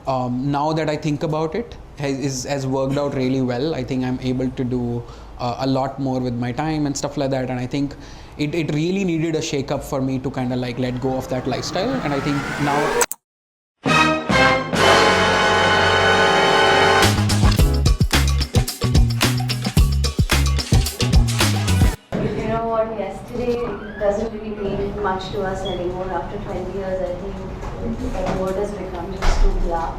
now that I think about it, has worked out really well. I think I'm able to do a lot more with my time and stuff like that. And I think it really needed a shake up for me to kind of like let go of that lifestyle. And I think now. You know what, yesterday doesn't really mean much to us anymore. After 20 years, I think the word has become just too blah.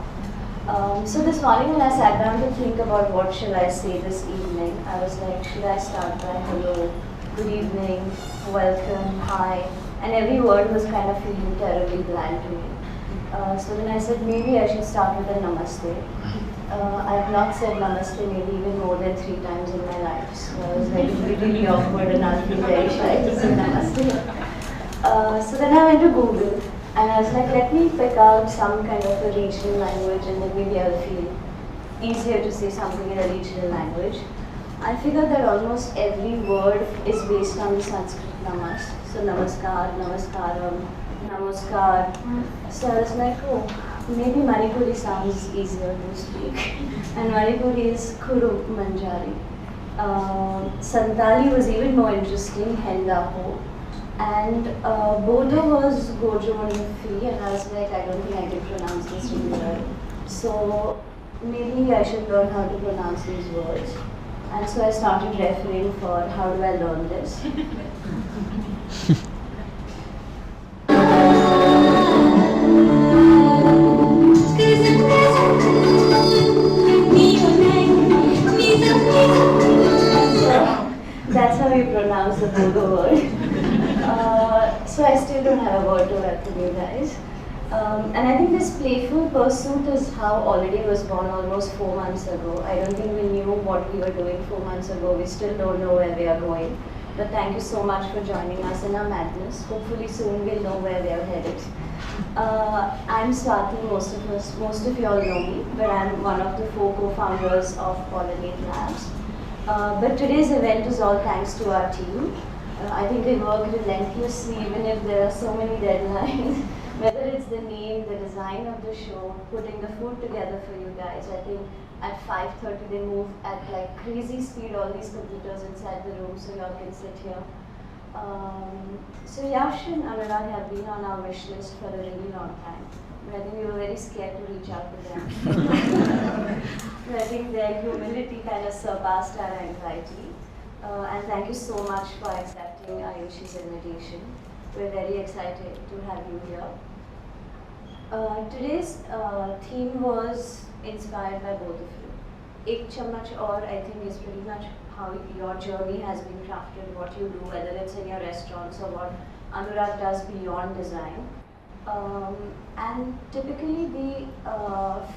So this morning when I sat down to think about what shall I say this evening, I was like, should I start by hello, good evening, welcome, hi, and every word was kind of feeling terribly bland to me. So then I said maybe I should start with a namaste. I've not said namaste maybe even more than 3 times in my life, so I was like really awkward and I'll feel very shy to say namaste. So then I went to Google and I was like, let me pick out some kind of a regional language and then maybe I'll feel easier to say something in a regional language. I figured that almost every word is based on the Sanskrit namas. So namaskar, namaskaram, namaskar. So I was like, oh, maybe Manipuri sounds easier to speak. And Manipuri is Kuru Manjari. Santali was even more interesting, Hendaho. And Bodo was Gojo Fi, and I was like, I don't think I can pronounce this really well. So maybe I should learn how to pronounce these words. And so I started referring for how do I learn this. That's how you pronounce the Bodo word. So I still don't have a word to welcome you guys. And I think this playful pursuit is how Olliday was born almost 4 months ago. I don't think we knew what we were doing 4 months ago. We still don't know where we are going. But thank you so much for joining us in our madness. Hopefully soon we'll know where we are headed. I'm Swati, most of you all know me, but I'm one of the 4 co-founders of Olliday Labs. But today's event is all thanks to our team. I think they work relentlessly even if there are so many deadlines. Whether it's the name, the design of the show, putting the food together for you guys. I think at 5:30 they move at like crazy speed, all these computers inside the room so y'all can sit here. So Yash and Anurag have been on our wish list for a really long time. But I think we were very scared to reach out to them. I think their humility kind of surpassed our anxiety. And thank you so much for accepting Ayush's invitation. We're very excited to have you here. Today's theme was inspired by both of you. Ek Chammach Aur, I think, is pretty much how your journey has been crafted, what you do, whether it's in your restaurants or what Anurag does beyond design. And typically the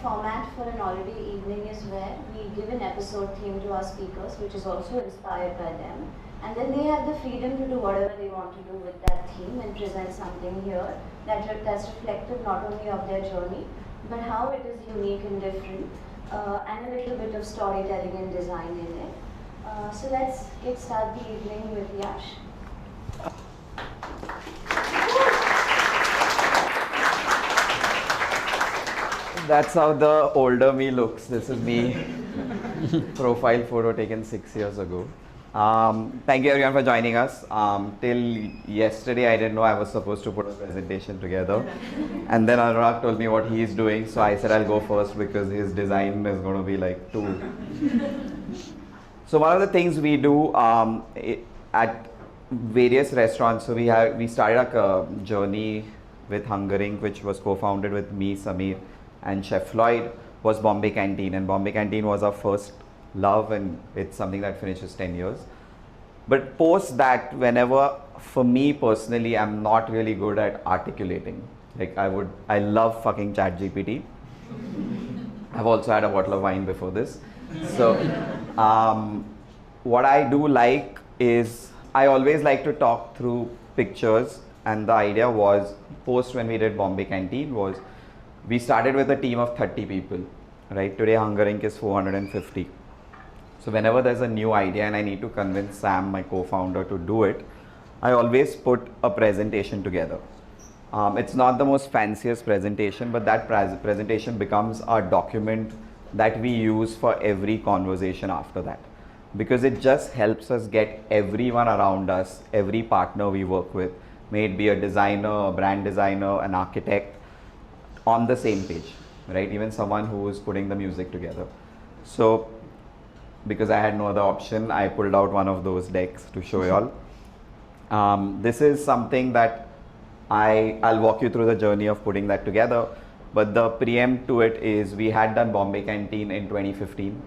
format for an Olliday evening is where we give an episode theme to our speakers, which is also inspired by them. And then they have the freedom to do whatever they want to do with that theme and present something here that's reflective not only of their journey, but how it is unique and different, and a little bit of storytelling and design in it. So let's start the evening with Yash. That's how the older me looks. This is me. Profile photo taken 6 years ago. Thank you everyone for joining us. Till yesterday I didn't know I was supposed to put a presentation together. And then Anurag told me what he's doing, so I said I'll go first because his design is going to be like 2. So one of the things we do at various restaurants, so we started a journey with Hungering, which was co-founded with me, Samir, and Chef Floyd, was Bombay Canteen. And Bombay Canteen was our first love, and it's something that finishes 10 years. But post that, whenever, for me personally, I'm not really good at articulating. Like I love fucking ChatGPT. I've also had a bottle of wine before this. So what I do like is, I always like to talk through pictures, and the idea was, post when we did Bombay Canteen, was we started with a team of 30 people, right? Today Hunger Inc. is 450. So whenever there's a new idea and I need to convince Sam, my co-founder, to do it, I always put a presentation together. It's not the most fanciest presentation, but that presentation becomes our document that we use for every conversation after that. Because it just helps us get everyone around us, every partner we work with, may it be a designer, a brand designer, an architect, on the same page, right? Even someone who is putting the music together. So, because I had no other option, I pulled out one of those decks to show you all. This is something that I'll walk you through the journey of putting that together. But the preempt to it is we had done Bombay Canteen in 2015.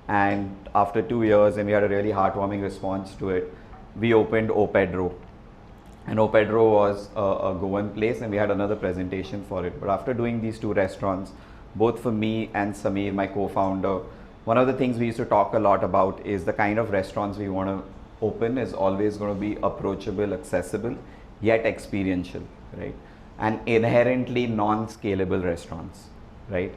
And after 2 years, and we had a really heartwarming response to it, we opened O Pedro. And O Pedro was a Goan place, and we had another presentation for it. But after doing these 2 restaurants, both for me and Sameer, my co-founder, one of the things we used to talk a lot about is the kind of restaurants we want to open is always going to be approachable, accessible, yet experiential, right? And inherently non-scalable restaurants, right?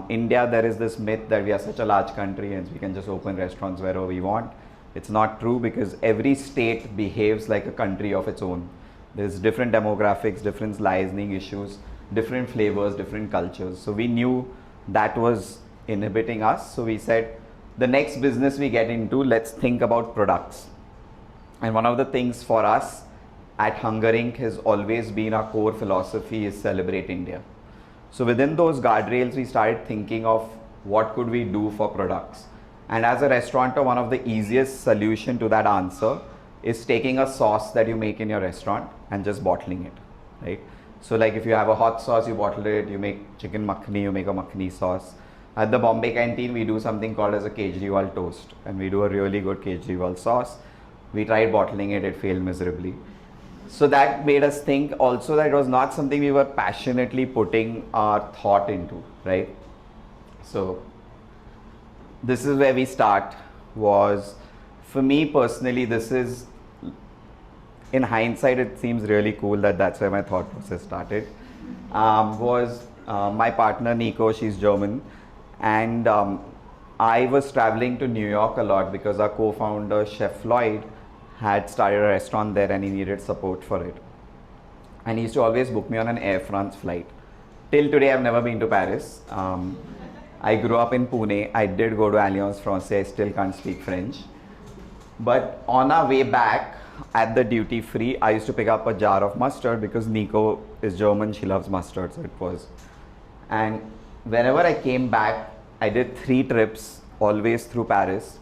India, there is this myth that we are such a large country and we can just open restaurants wherever we want. It's not true, because every state behaves like a country of its own. There's different demographics, different licensing issues, different flavors, different cultures. So we knew that was inhibiting us. So we said, the next business we get into, let's think about products. And one of the things for us at Hunger Inc. has always been our core philosophy is celebrate India. So within those guardrails, we started thinking of what could we do for products. And as a restaurateur, one of the easiest solution to that answer is taking a sauce that you make in your restaurant and just bottling it, right? So like if you have a hot sauce, you bottle it, you make chicken makhani, you make a makhani sauce. At the Bombay Canteen, we do something called as a Kejriwal toast, and we do a really good Kejriwal sauce. We tried bottling it, it failed miserably. So that made us think also that it was not something we were passionately putting our thought into, right? So this is where we start. Was, for me personally, this is, in hindsight, it seems really cool that that's where my thought process started. My partner Nico, she's German, and I was traveling to New York a lot because our co-founder Chef Lloyd had started a restaurant there and he needed support for it. And he used to always book me on an Air France flight. Till today, I've never been to Paris. I grew up in Pune. I did go to Alliance Francaise. I still can't speak French. But on our way back at the duty free, I used to pick up a jar of mustard because Nico is German. She loves mustard, so it was. And whenever I came back, I did 3 trips, always through Paris.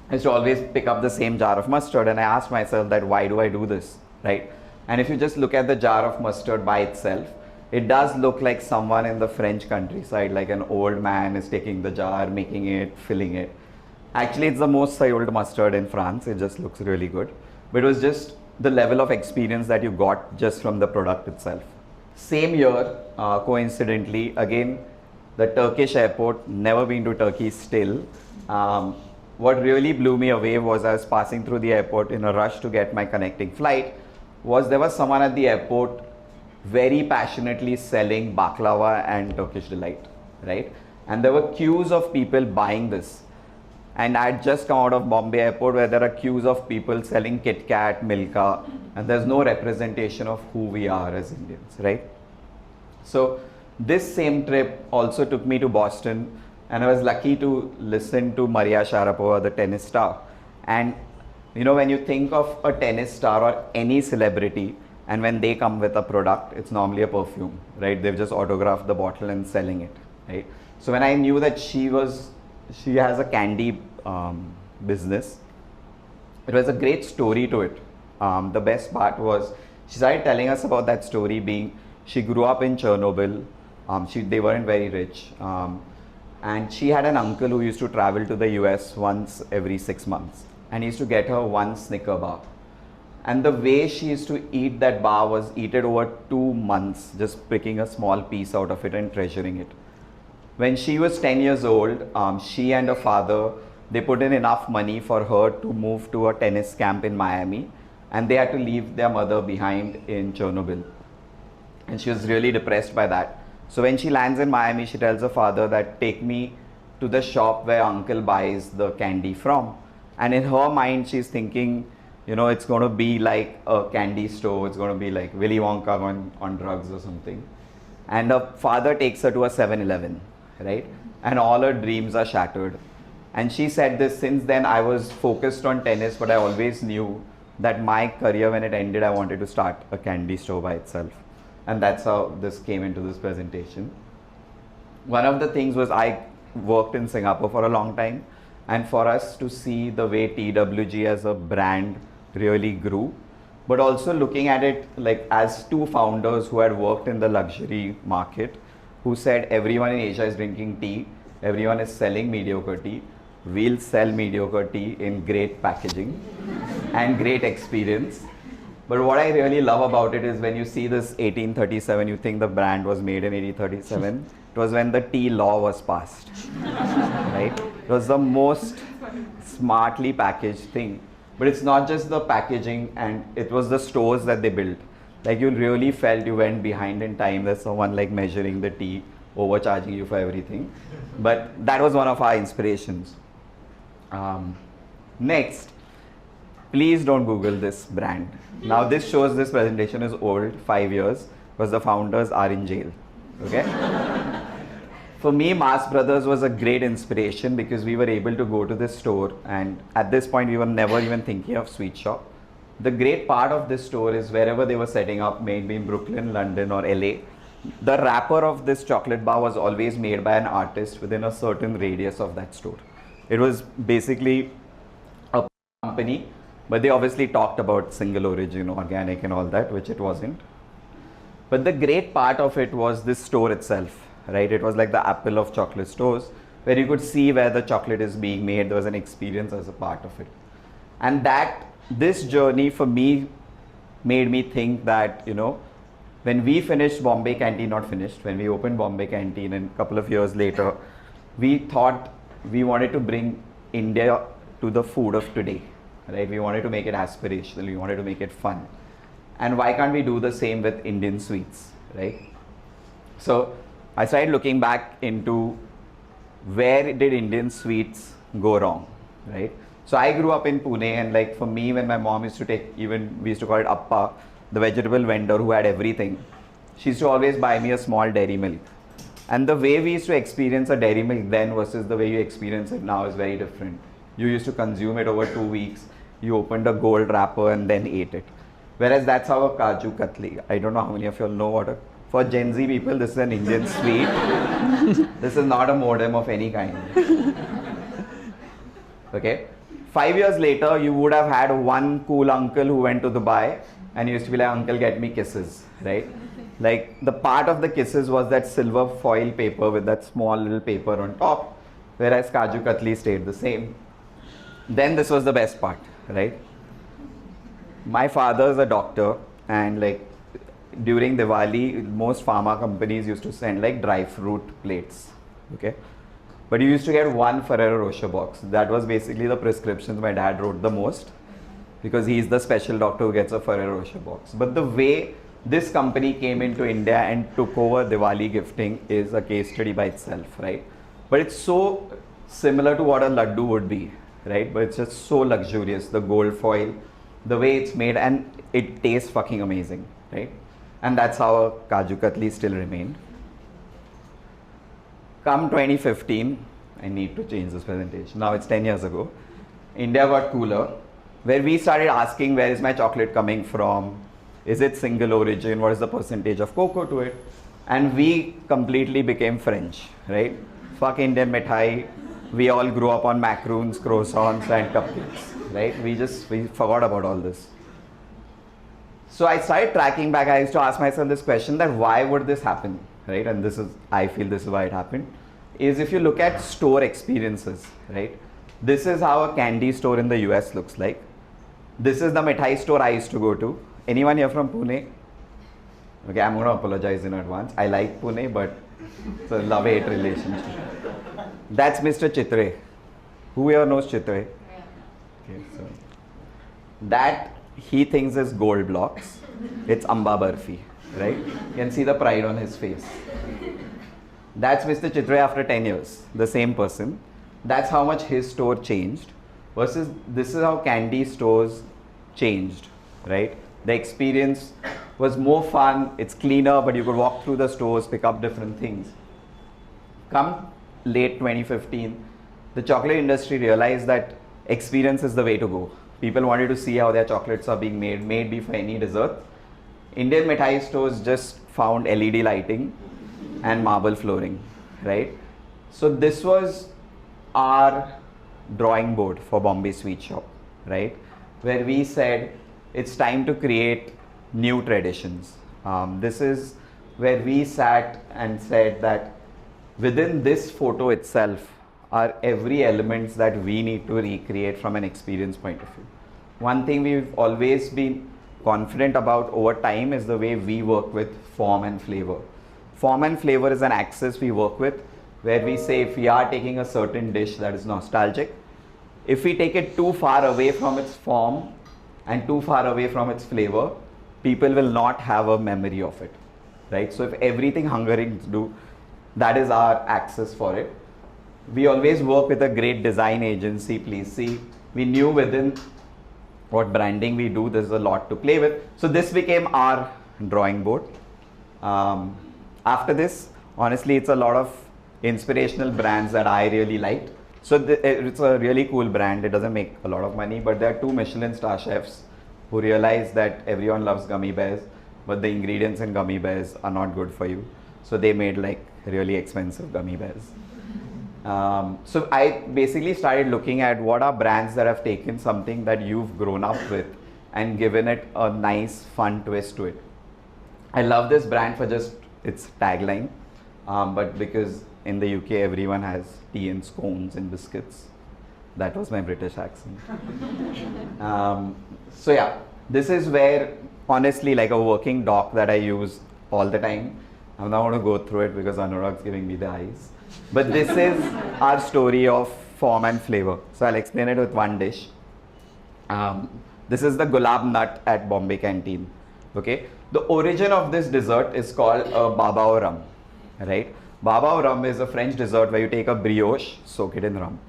I used to always pick up the same jar of mustard, and I asked myself that why do I do this, right? And if you just look at the jar of mustard by itself, it does look like someone in the French countryside, like an old man is taking the jar, making it, filling it. Actually, it's the most sold mustard in France. It just looks really good. But it was just the level of experience that you got just from the product itself. Same year, coincidentally, again, the Turkish airport, never been to Turkey still. What really blew me away was I was passing through the airport in a rush to get my connecting flight. There was someone at the airport very passionately selling baklava and Turkish delight, right? And there were queues of people buying this. And I had just come out of Bombay airport where there are queues of people selling Kit Kat, Milka, and there's no representation of who we are as Indians, right? So this same trip also took me to Boston, and I was lucky to listen to Maria Sharapova, the tennis star. And you know, when you think of a tennis star or any celebrity, and when they come with a product, it's normally a perfume, right? They've just autographed the bottle and selling it, right? So when I knew that she has a candy business, it was a great story to it. The best part was she started telling us about that story being, she grew up in Chernobyl. They weren't very rich. And she had an uncle who used to travel to the US once every 6 months. And he used to get her 1 Snicker bar. And the way she used to eat that bar was eat it over 2 months, just picking a small piece out of it and treasuring it. When she was 10 years old, she and her father, they put in enough money for her to move to a tennis camp in Miami, and they had to leave their mother behind in Chernobyl. And she was really depressed by that. So when she lands in Miami, she tells her father that take me to the shop where uncle buys the candy from. And in her mind, she's thinking, it's going to be like a candy store, it's going to be like Willy Wonka on drugs or something. And her father takes her to a 7-Eleven, right? And all her dreams are shattered. And she said this, since then I was focused on tennis, but I always knew that my career, when it ended, I wanted to start a candy store by itself. And that's how this came into this presentation. One of the things was I worked in Singapore for a long time, and for us to see the way TWG as a brand really grew, but also looking at it like as two founders who had worked in the luxury market, who said everyone in Asia is drinking tea, everyone is selling mediocre tea, we'll sell mediocre tea in great packaging and great experience. But what I really love about it is when you see this 1837, you think the brand was made in 1837. It was when the tea law was passed, right? It was the most smartly packaged thing. But it's not just the packaging, and it was the stores that they built. Like you really felt you went behind in time. There's someone like measuring the tea, overcharging you for everything. But that was one of our inspirations. Next, please don't Google this brand. Now this shows this presentation is old, 5 years, because the founders are in jail, okay? For me, Mars Brothers was a great inspiration because we were able to go to this store, and at this point we were never even thinking of sweet shop. The great part of this store is wherever they were setting up, maybe in Brooklyn, London or LA, the wrapper of this chocolate bar was always made by an artist within a certain radius of that store. It was basically a company, but they obviously talked about single origin, organic and all that, which it wasn't. But the great part of it was this store itself, right? It was like the Apple of chocolate stores, where you could see where the chocolate is being made. There was an experience as a part of it. And this journey for me made me think that, when we finished Bombay Canteen, not finished, when we opened Bombay Canteen and a couple of years later, we thought we wanted to bring India to the food of today, right? We wanted to make it aspirational, we wanted to make it fun. And why can't we do the same with Indian sweets, right? So I started looking back into where did Indian sweets go wrong, right? So I grew up in Pune, and like for me, when my mom used to take, even we used to call it Appa, the vegetable vendor who had everything, she used to always buy me a small dairy milk. And the way we used to experience a dairy milk then versus the way you experience it now is very different. You used to consume it over 2 weeks, you opened a gold wrapper and then ate it. Whereas that's how a Kaju Katli, I don't know how many of you all know for Gen Z people, this is an Indian sweet. This is not a modem of any kind. Okay? 5 years later, you would have had one cool uncle who went to Dubai and used to be like, uncle, get me kisses, right? Like the part of the kisses was that silver foil paper with that small little paper on top, whereas Kaju Katli stayed the same. Then this was the best part, right? My father is a doctor, and like during Diwali, most pharma companies used to send like dry fruit plates, okay? But you used to get one Ferrero Rocher box. That was basically the prescriptions my dad wrote the most, because he's the special doctor who gets a Ferrero Rocher box. But the way this company came into India and took over Diwali gifting is a case study by itself, right? But it's so similar to what a laddu would be, right? But it's just so luxurious, the gold foil, the way it's made, and it tastes fucking amazing, right? And that's how a Kaju Katli still remained. Come 2015, I need to change this presentation. Now it's 10 years ago. India got cooler, where we started asking, where is my chocolate coming from? Is it single origin? What is the percentage of cocoa to it? And we completely became French, right? Fuck Indian mithai. We all grew up on macaroons, croissants and cupcakes, right? We forgot about all this. So I started tracking back. I used to ask myself this question, that why would this happen, right? And I feel this is why it happened, is if you look at store experiences, right? This is how a candy store in the US looks like. This is the mithai store I used to go to. Anyone here from Pune? Okay, I'm going to apologize in advance. I like Pune, but it's a love-hate relationship. That's Mr. Chitre. Who here knows Chitre? Okay, so that he thinks is gold blocks. It's Amba Barfi, right? You can see the pride on his face. That's Mr. Chitre after 10 years, the same person. That's how much his store changed. Versus this is how candy stores changed, right? The experience was more fun, it's cleaner, but you could walk through the stores, pick up different things. Come late 2015, the chocolate industry realized that experience is the way to go. People wanted to see how their chocolates are being made, may it be for any dessert. Indian mithai stores just found LED lighting and marble flooring, right? So this was our drawing board for Bombay Sweet Shop, right? Where we said it's time to create new traditions. This is where we sat and said that within this photo itself are every elements that we need to recreate from an experience point of view. One thing we've always been confident about over time is the way we work with form and flavor. Form and flavor is an axis we work with, where we say if we are taking a certain dish that is nostalgic, if we take it too far away from its form and too far away from its flavor, people will not have a memory of it, right? So if everything Hungarings do, that is our axis for it. We always work with a great design agency, please see. We knew within what branding we do, there's a lot to play with. So this became our drawing board. After this, honestly, it's a lot of inspirational brands that I really liked. So it's a really cool brand. It doesn't make a lot of money, but there are 2 Michelin star chefs who realized that everyone loves gummy bears, but the ingredients in gummy bears are not good for you. So they made like really expensive gummy bears. So I basically started looking at what are brands that have taken something that you've grown up with and given it a nice fun twist to it. I love this brand for just its tagline, but because in the UK everyone has tea and scones and biscuits. That was my British accent. So yeah, this is where honestly like a working doc that I use all the time. I'm not going to go through it because Anurag's giving me the eyes. But this is our story of form and flavor. So I'll explain it with one dish. This is the gulab nut at Bombay Canteen. Okay, the origin of this dessert is called baba au rum, right? Baba au rum is a French dessert where you take a brioche, soak it in rum.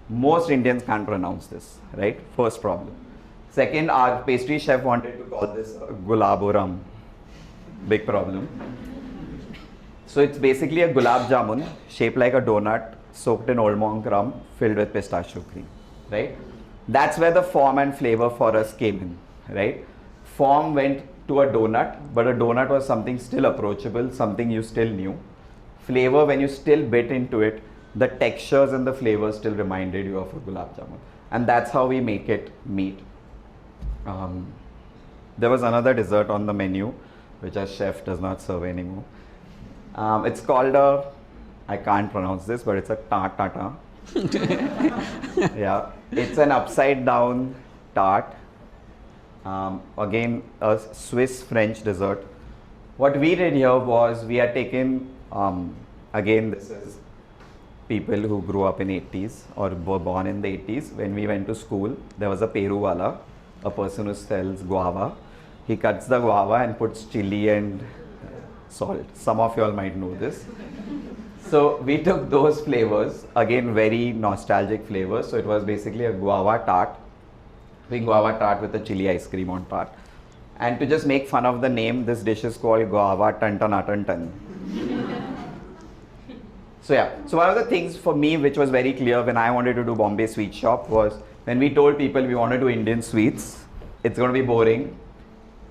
Most Indians can't pronounce this, right? First problem. Second, our pastry chef wanted to call this gulab au rum. Big problem. So it's basically a gulab jamun shaped like a donut, soaked in old monk rum, filled with pistachio cream, right? That's where the form and flavor for us came in, right? Form went to a donut, but a donut was something still approachable, something you still knew. Flavor, when you still bit into it, the textures and the flavors still reminded you of a gulab jamun. And that's how we make it meet. There was another dessert on the menu, which our chef does not serve anymore. It's called a, I can't pronounce this, but it's a tart. Yeah, it's an upside down tart. Again, a Swiss French dessert. What we did here was we had taken, again, this is people who grew up in 80s or were born in the 80s. When we went to school, there was a Peru wala, a person who sells guava. He cuts the guava and puts chili and salt. Some of you all might know this. So we took those flavors, again very nostalgic flavors. So it was basically a guava tart, big guava tart with a chili ice cream on top. And to just make fun of the name, this dish is called guava tan tan tan tan. So yeah, so one of the things for me which was very clear when I wanted to do Bombay Sweet Shop was when we told people we want to do Indian sweets, it's going to be boring,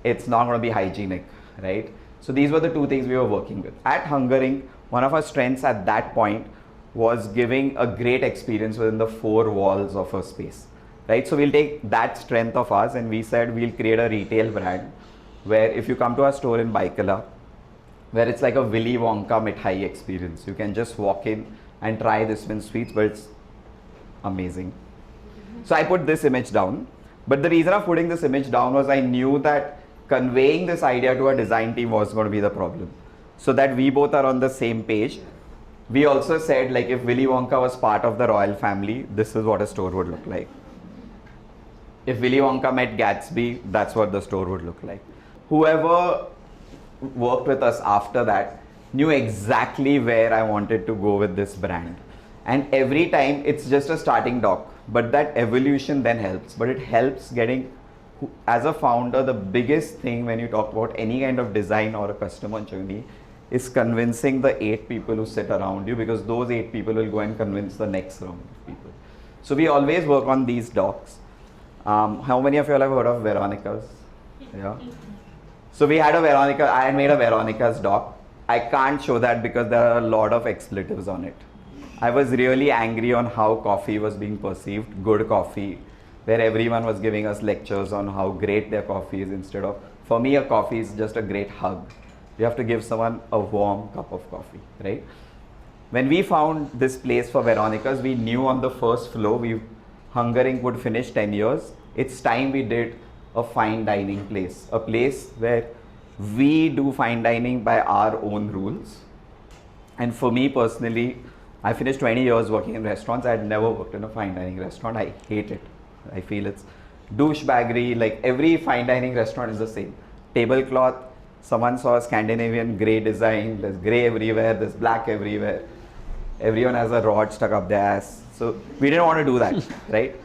it's not going to be hygienic, right? So these were the 2 things we were working with. At Hungaring, one of our strengths at that point was giving a great experience within the 4 walls of a space, right? So we'll take that strength of ours and we said we'll create a retail brand where if you come to our store in Baikala, where it's like a Willy Wonka mithai experience. You can just walk in and try this in sweets, but it's amazing. So I put this image down. But the reason of putting this image down was I knew that conveying this idea to our design team was going to be the problem. So that we both are on the same page. We also said like if Willy Wonka was part of the royal family, this is what a store would look like. If Willy Wonka met Gatsby, that's what the store would look like. Whoever worked with us after that knew exactly where I wanted to go with this brand. And every time it's just a starting dock, but that evolution then helps. But it helps getting as a founder, the biggest thing when you talk about any kind of design or a customer journey is convincing the 8 people who sit around you, because those 8 people will go and convince the next round of people. So we always work on these docs. How many of you all have heard of Veronica's? Yeah. So we had a Veronica, I had made a Veronica's doc. I can't show that because there are a lot of expletives on it. I was really angry on how coffee was being perceived, good coffee, where everyone was giving us lectures on how great their coffee is, instead of, for me, a coffee is just a great hug. You have to give someone a warm cup of coffee, right? When we found this place for Veronica's, we knew on the first floor, Hungering would finish 10 years. It's time we did a fine dining place, a place where we do fine dining by our own rules. And for me personally, I finished 20 years working in restaurants. I had never worked in a fine dining restaurant. I hate it. I feel it's douchebaggery. Like every fine dining restaurant is the same. Tablecloth, someone saw a Scandinavian grey design, there's grey everywhere, there's black everywhere. Everyone has a rod stuck up their ass. So we didn't want to do that, right?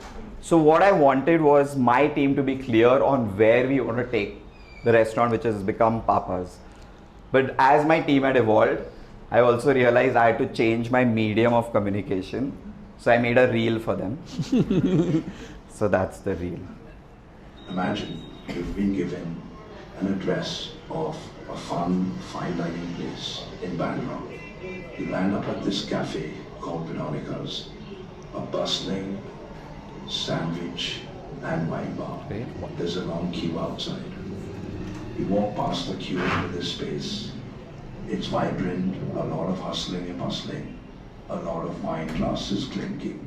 So what I wanted was my team to be clear on where we want to take the restaurant, which has become Papa's. But as my team had evolved, I also realized I had to change my medium of communication. So I made a reel for them. So that's the reel. Imagine you've been given an address of a fun, fine dining place in Bangalore. You land up at this cafe called Veronica's, a bustling sandwich and wine bar. There's a long queue outside. You walk past the queue into this space. It's vibrant, a lot of hustling and bustling, a lot of wine glasses clinking.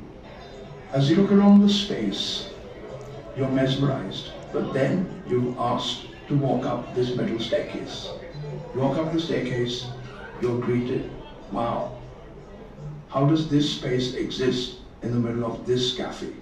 As you look around the space, you're mesmerized, but then you're asked to walk up this metal staircase. You walk up the staircase, you're greeted. Wow, how does this space exist in the middle of this cafe?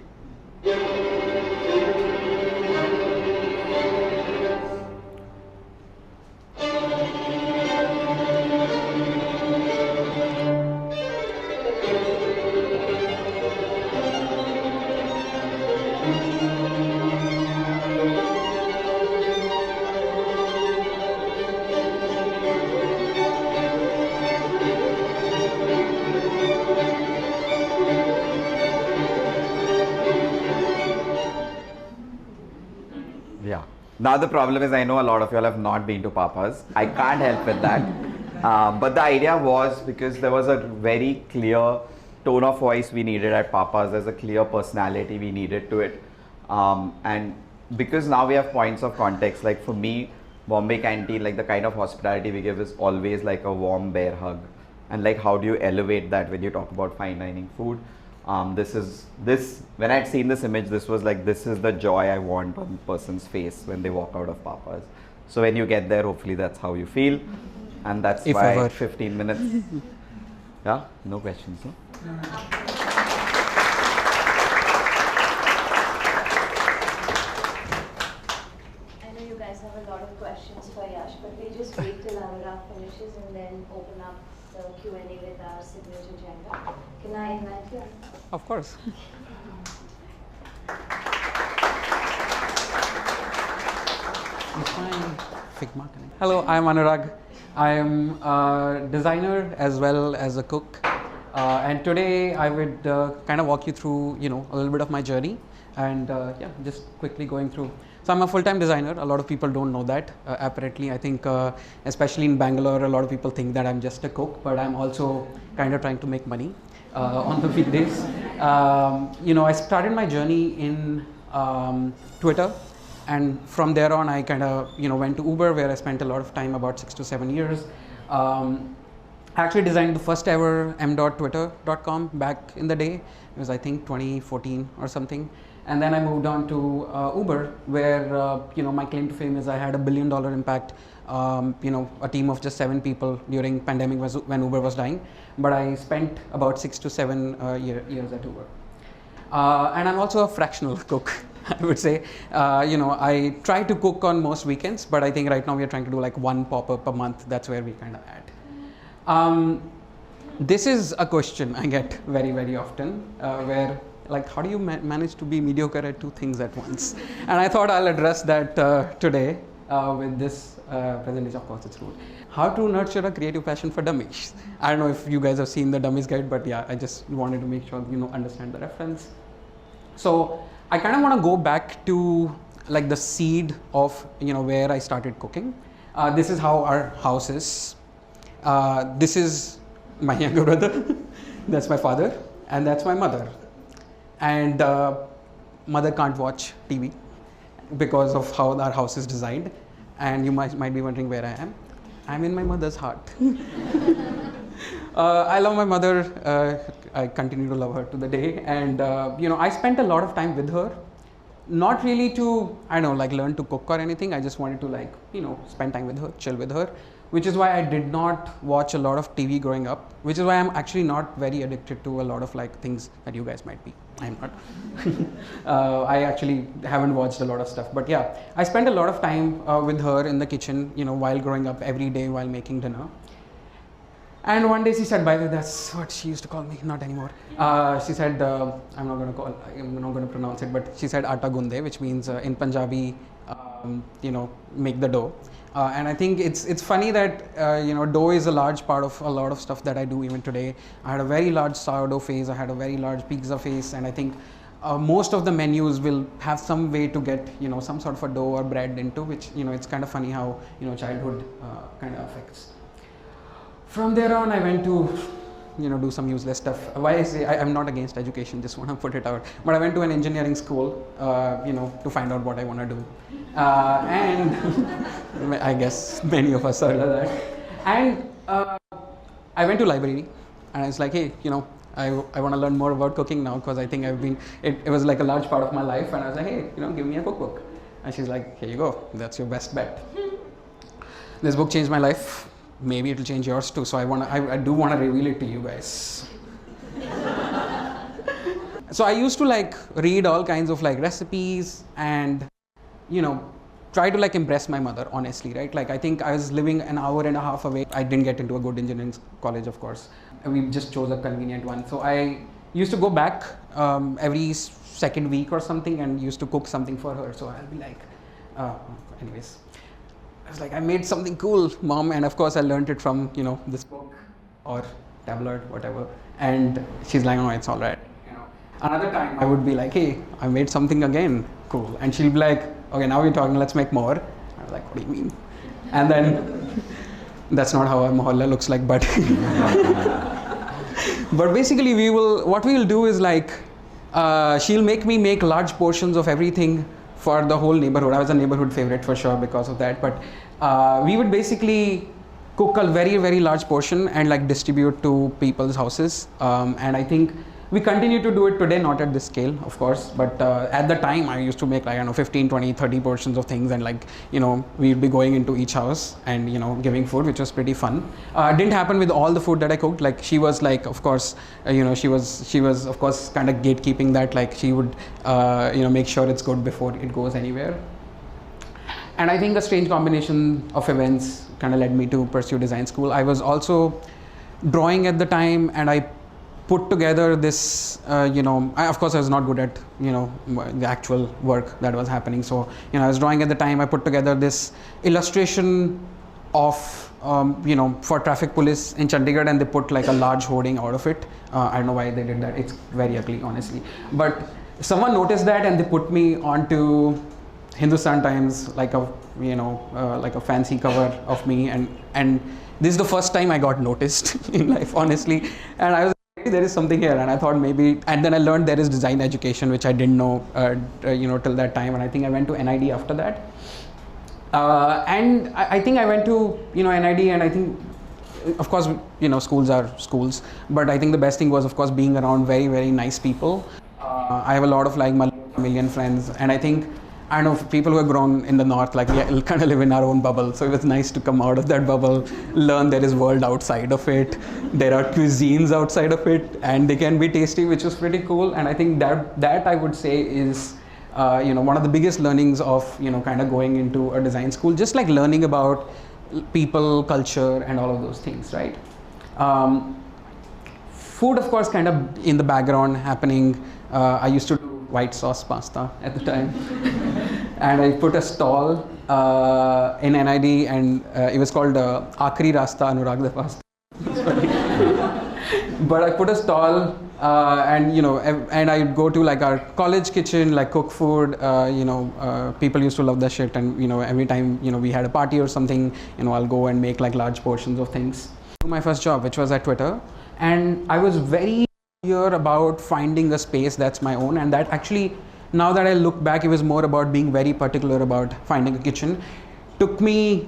Now the problem is, I know a lot of you all have not been to Papa's. I can't help with that. But the idea was because there was a very clear tone of voice we needed at Papa's. There's a clear personality we needed to it. And because now we have points of context, like for me, Bombay Canteen, like the kind of hospitality we give is always like a warm bear hug. And like how do you elevate that when you talk about fine dining food? When I'd seen this image, this was like, this is the joy I want on a person's face when they walk out of Papa's. So when you get there, hopefully that's how you feel. And that's If why ever. 15 minutes. Yeah, no questions, no? I know you guys have a lot of questions for Yash, but we'll just wait till Arora finishes and then open up the Q&A with our signature agenda. Can I invite you? Of course. Hello, I'm Anurag. I am a designer as well as a cook. And today I would kind of walk you through, a little bit of my journey and just quickly going through. So I'm a full-time designer. A lot of people don't know that. Apparently, I think, especially in Bangalore, a lot of people think that I'm just a cook, but I'm also kind of trying to make money on the weekdays. I started my journey in Twitter, and from there on, I kind of, went to Uber, where I spent a lot of time, about 6 to 7 years. I actually designed the first ever m.twitter.com back in the day. It was, I think, 2014 or something. And then I moved on to Uber, where my claim to fame is I had $1 billion impact. A team of just 7 people during pandemic when Uber was dying. But I spent about 6 to 7 years at Uber. And I'm also a fractional cook, I would say. I try to cook on most weekends, but I think right now we are trying to do like 1 pop-up a month. That's where we kind of add. This is a question I get very, very often, where like how do you manage to be mediocre at two things at once? And I thought I'll address that today with this presentation. Of course, it's rude. How to nurture a creative passion for dummies. I don't know if you guys have seen the dummies guide, but yeah, I just wanted to make sure understand the reference. So I kind of want to go back to like the seed of where I started cooking. This is how our house is. This is my younger brother. That's my father, and that's my mother. And mother can't watch TV because of how our house is designed. And you might be wondering where I am. I'm in my mother's heart. I love my mother. I continue to love her to the day. And I spent a lot of time with her. Not really to, learn to cook or anything. I just wanted to spend time with her, chill with her. Which is why I did not watch a lot of TV growing up. Which is why I'm actually not very addicted to a lot of things that you guys might be. I'm not. I actually haven't watched a lot of stuff. But yeah, I spent a lot of time with her in the kitchen, while growing up, every day while making dinner. And one day she said, by the way, that's what she used to call me, not anymore. She said, I'm not going to pronounce it, but she said atta gunde, which means in Punjabi, make the dough. And I think it's funny that dough is a large part of a lot of stuff that I do even today. I had a very large sourdough phase, I had a very large pizza phase, and I think most of the menus will have some way to get some sort of a dough or bread into, which it's kind of funny how childhood kind of affects. From there on, I went to do some useless stuff. Why I say I'm not against education, just want to put it out. But I went to an engineering school, to find out what I want to do. And I guess many of us are like that. And I went to library, and I was like, hey, I want to learn more about cooking now, because I think it was like a large part of my life. And I was like, hey, give me a cookbook. And she's like, here you go, that's your best bet. This book changed my life. Maybe it'll change yours too. So I do want to reveal it to you guys. So I used to read all kinds of recipes and try to impress my mother, honestly, right? I think I was living an hour and a half away. I didn't get into a good engineering college, of course. We just chose a convenient one. So I used to go back every second week or something and used to cook something for her. So I'll be like, anyways. I was like, I made something cool, mom, and of course I learned it from this book or tablet, whatever. And she's like, oh, it's all right. Another time I would be like, hey, I made something again, cool. And she'll be like, okay, now we're talking, let's make more. I was like, what do you mean? And then that's not how a mohalla looks like, but but basically what we will do is she'll make me make large portions of everything for the whole neighborhood. I was a neighborhood favorite for sure because of that. But we would basically cook a very, very large portion and distribute to people's houses. And I think we continue to do it today, not at this scale, of course. But at the time, I used to make 15, 20, 30 portions of things. And we'd be going into each house and, giving food, which was pretty fun. Didn't happen with all the food that I cooked. She was of course, she was of course kind of gatekeeping that. She would, make sure it's good before it goes anywhere. And I think a strange combination of events kind of led me to pursue design school. I was also drawing at the time, and I put together this, of course I was not good at, the actual work that was happening. So, I was drawing at the time. I put together this illustration of, for traffic police in Chandigarh, and they put a large hoarding out of it. I don't know why they did that. It's very ugly, honestly. But someone noticed that, and they put me onto Hindustan Times, like a fancy cover of me. And this is the first time I got noticed in life, honestly. And I was there is something here, and I thought maybe, and then I learned there is design education, which I didn't know, till that time. And I think I went to NID after that. And I think I went to, NID, and I think, of course, schools are schools, but I think the best thing was, of course, being around very, very nice people. I have a lot of million friends, and I think, I know people who have grown in the north, we kind of live in our own bubble. So it was nice to come out of that bubble, learn there is world outside of it. There are cuisines outside of it, and they can be tasty, which was pretty cool. And I think that I would say is, one of the biggest learnings of, kind of going into a design school, just learning about people, culture, and all of those things, right? food, of course, kind of in the background happening. I used to do white sauce pasta at the time. And I put a stall in NID, and it was called Akri Rasta Anurag the pasta. But I put a stall, and and I'd go to like our college kitchen, like cook food. People used to love that shit, and every time we had a party or something, I'll go and make like large portions of things. My first job, which was at Twitter, and I was very clear about finding a space that's my own, and that actually, now that I look back, it was more about being very particular about finding a kitchen. Took me,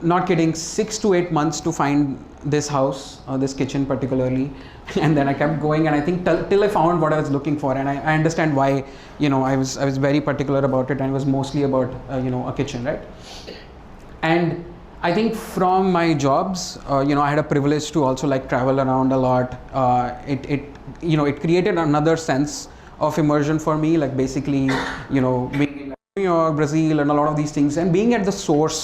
not kidding, 6 to 8 months to find this house, this kitchen particularly, and then I kept going, and I think till I found what I was looking for, and I understand why. I was very particular about it, and it was mostly about a kitchen, right? And I think from my jobs, I had a privilege to also like travel around a lot. It created another sense of immersion for me, like basically, being in New York, Brazil, and a lot of these things, and being at the source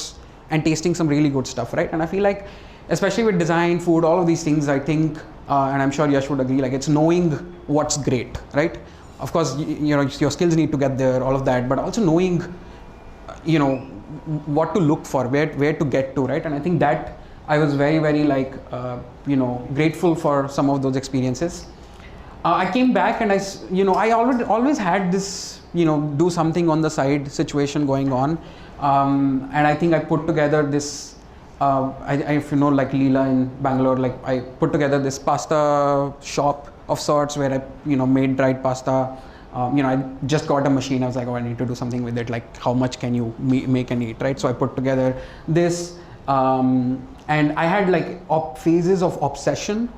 and tasting some really good stuff, right? And I feel like, especially with design, food, all of these things, I think, and I'm sure Yash would agree, like it's knowing what's great, right? Of course, your skills need to get there, all of that, but also knowing, what to look for, where to get to, right? And I think that I was very, very like, grateful for some of those experiences. I came back, and I always had this, do something on the side situation going on. And I think I put together this, if you know, like Leela in Bangalore, like I put together this pasta shop of sorts where I, made dried pasta. I just got a machine. I was like, oh, I need to do something with it. Like, how much can you make and eat, right? So I put together this, and I had like phases of obsession.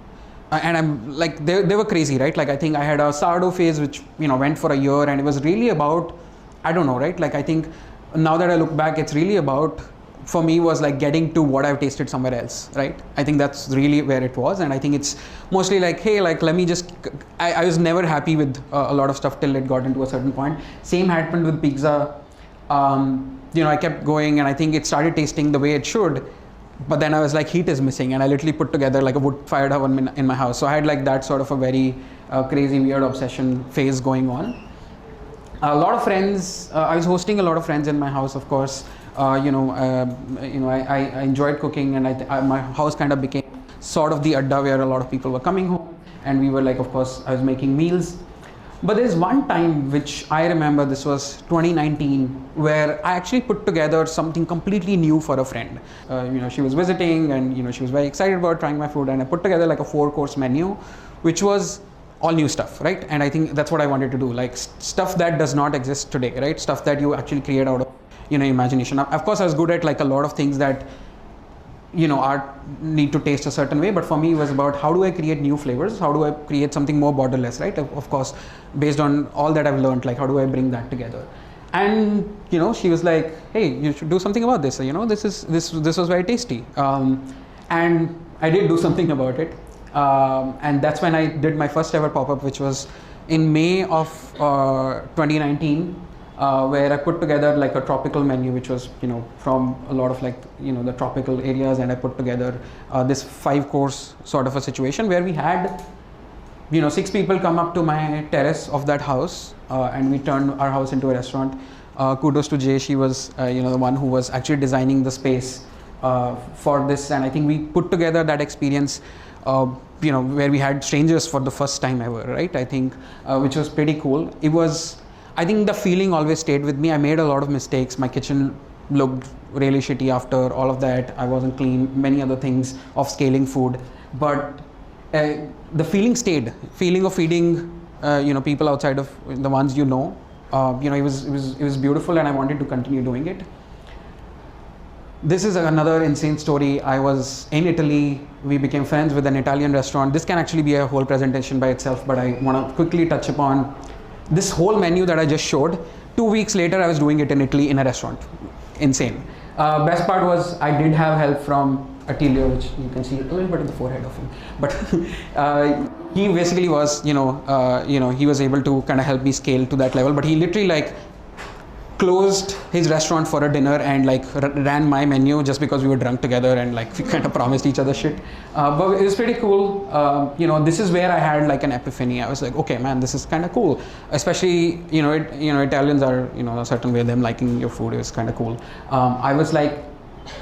And I'm like, they were crazy, right? Like, I think I had a sourdough phase, which, went for a year, and it was really about, I don't know, right? Like, I think now that I look back, it's really about, for me, was like getting to what I've tasted somewhere else, right? I think that's really where it was. And I think it's mostly like, hey, like, let me just, I was never happy with a lot of stuff till it got into a certain point. Same happened with pizza. I kept going, and I think it started tasting the way it should. But then I was like, heat is missing, and I literally put together like a wood-fired oven in my house. So I had like that sort of a very crazy, weird obsession phase going on. A lot of friends, I was hosting a lot of friends in my house, of course. I enjoyed cooking, and my house kind of became sort of the adda where a lot of people were coming home, and we were like, of course, I was making meals. But there's one time which I remember, this was 2019, where I actually put together something completely new for a friend. She was visiting, and she was very excited about trying my food, and I put together like a 4-course menu, which was all new stuff, right? And I think that's what I wanted to do, like stuff that does not exist today, right? Stuff that you actually create out of imagination. Of course, I was good at like a lot of things that need to taste a certain way, but for me it was about how do I create new flavors, how do I create something more borderless, right? Of course, based on all that I've learned, like how do I bring that together? And she was like, hey, you should do something about this. This was very tasty, and I did do something about it, and that's when I did my first ever pop-up, which was in May of 2019. Where I put together like a tropical menu, which was from a lot of like the tropical areas, and I put together this 5-course sort of a situation where we had 6 people come up to my terrace of that house, and we turned our house into a restaurant. Kudos to Jay, she was the one who was actually designing the space for this, and I think we put together that experience where we had strangers for the first time ever, right? I think which was pretty cool. I think the feeling always stayed with me. I made a lot of mistakes. My kitchen looked really shitty after all of that. I wasn't clean, many other things of scaling food. But the feeling stayed. Feeling of feeding, people outside of the ones it was beautiful, and I wanted to continue doing it. This is another insane story. I was in Italy. We became friends with an Italian restaurant. This can actually be a whole presentation by itself, but I want to quickly touch upon this whole menu that I just showed. 2 weeks later, I was doing it in Italy in a restaurant. Insane. Best part was I did have help from Attilio, which you can see a little bit of the forehead of him. But he basically was, he was able to kind of help me scale to that level. But he literally like closed his restaurant for a dinner and like ran my menu just because we were drunk together and like we kind of promised each other shit. But it was pretty cool. This is where I had like an epiphany. I was like, okay, man, this is kind of cool. Especially, Italians are, a certain way, them liking your food is kind of cool. I was like,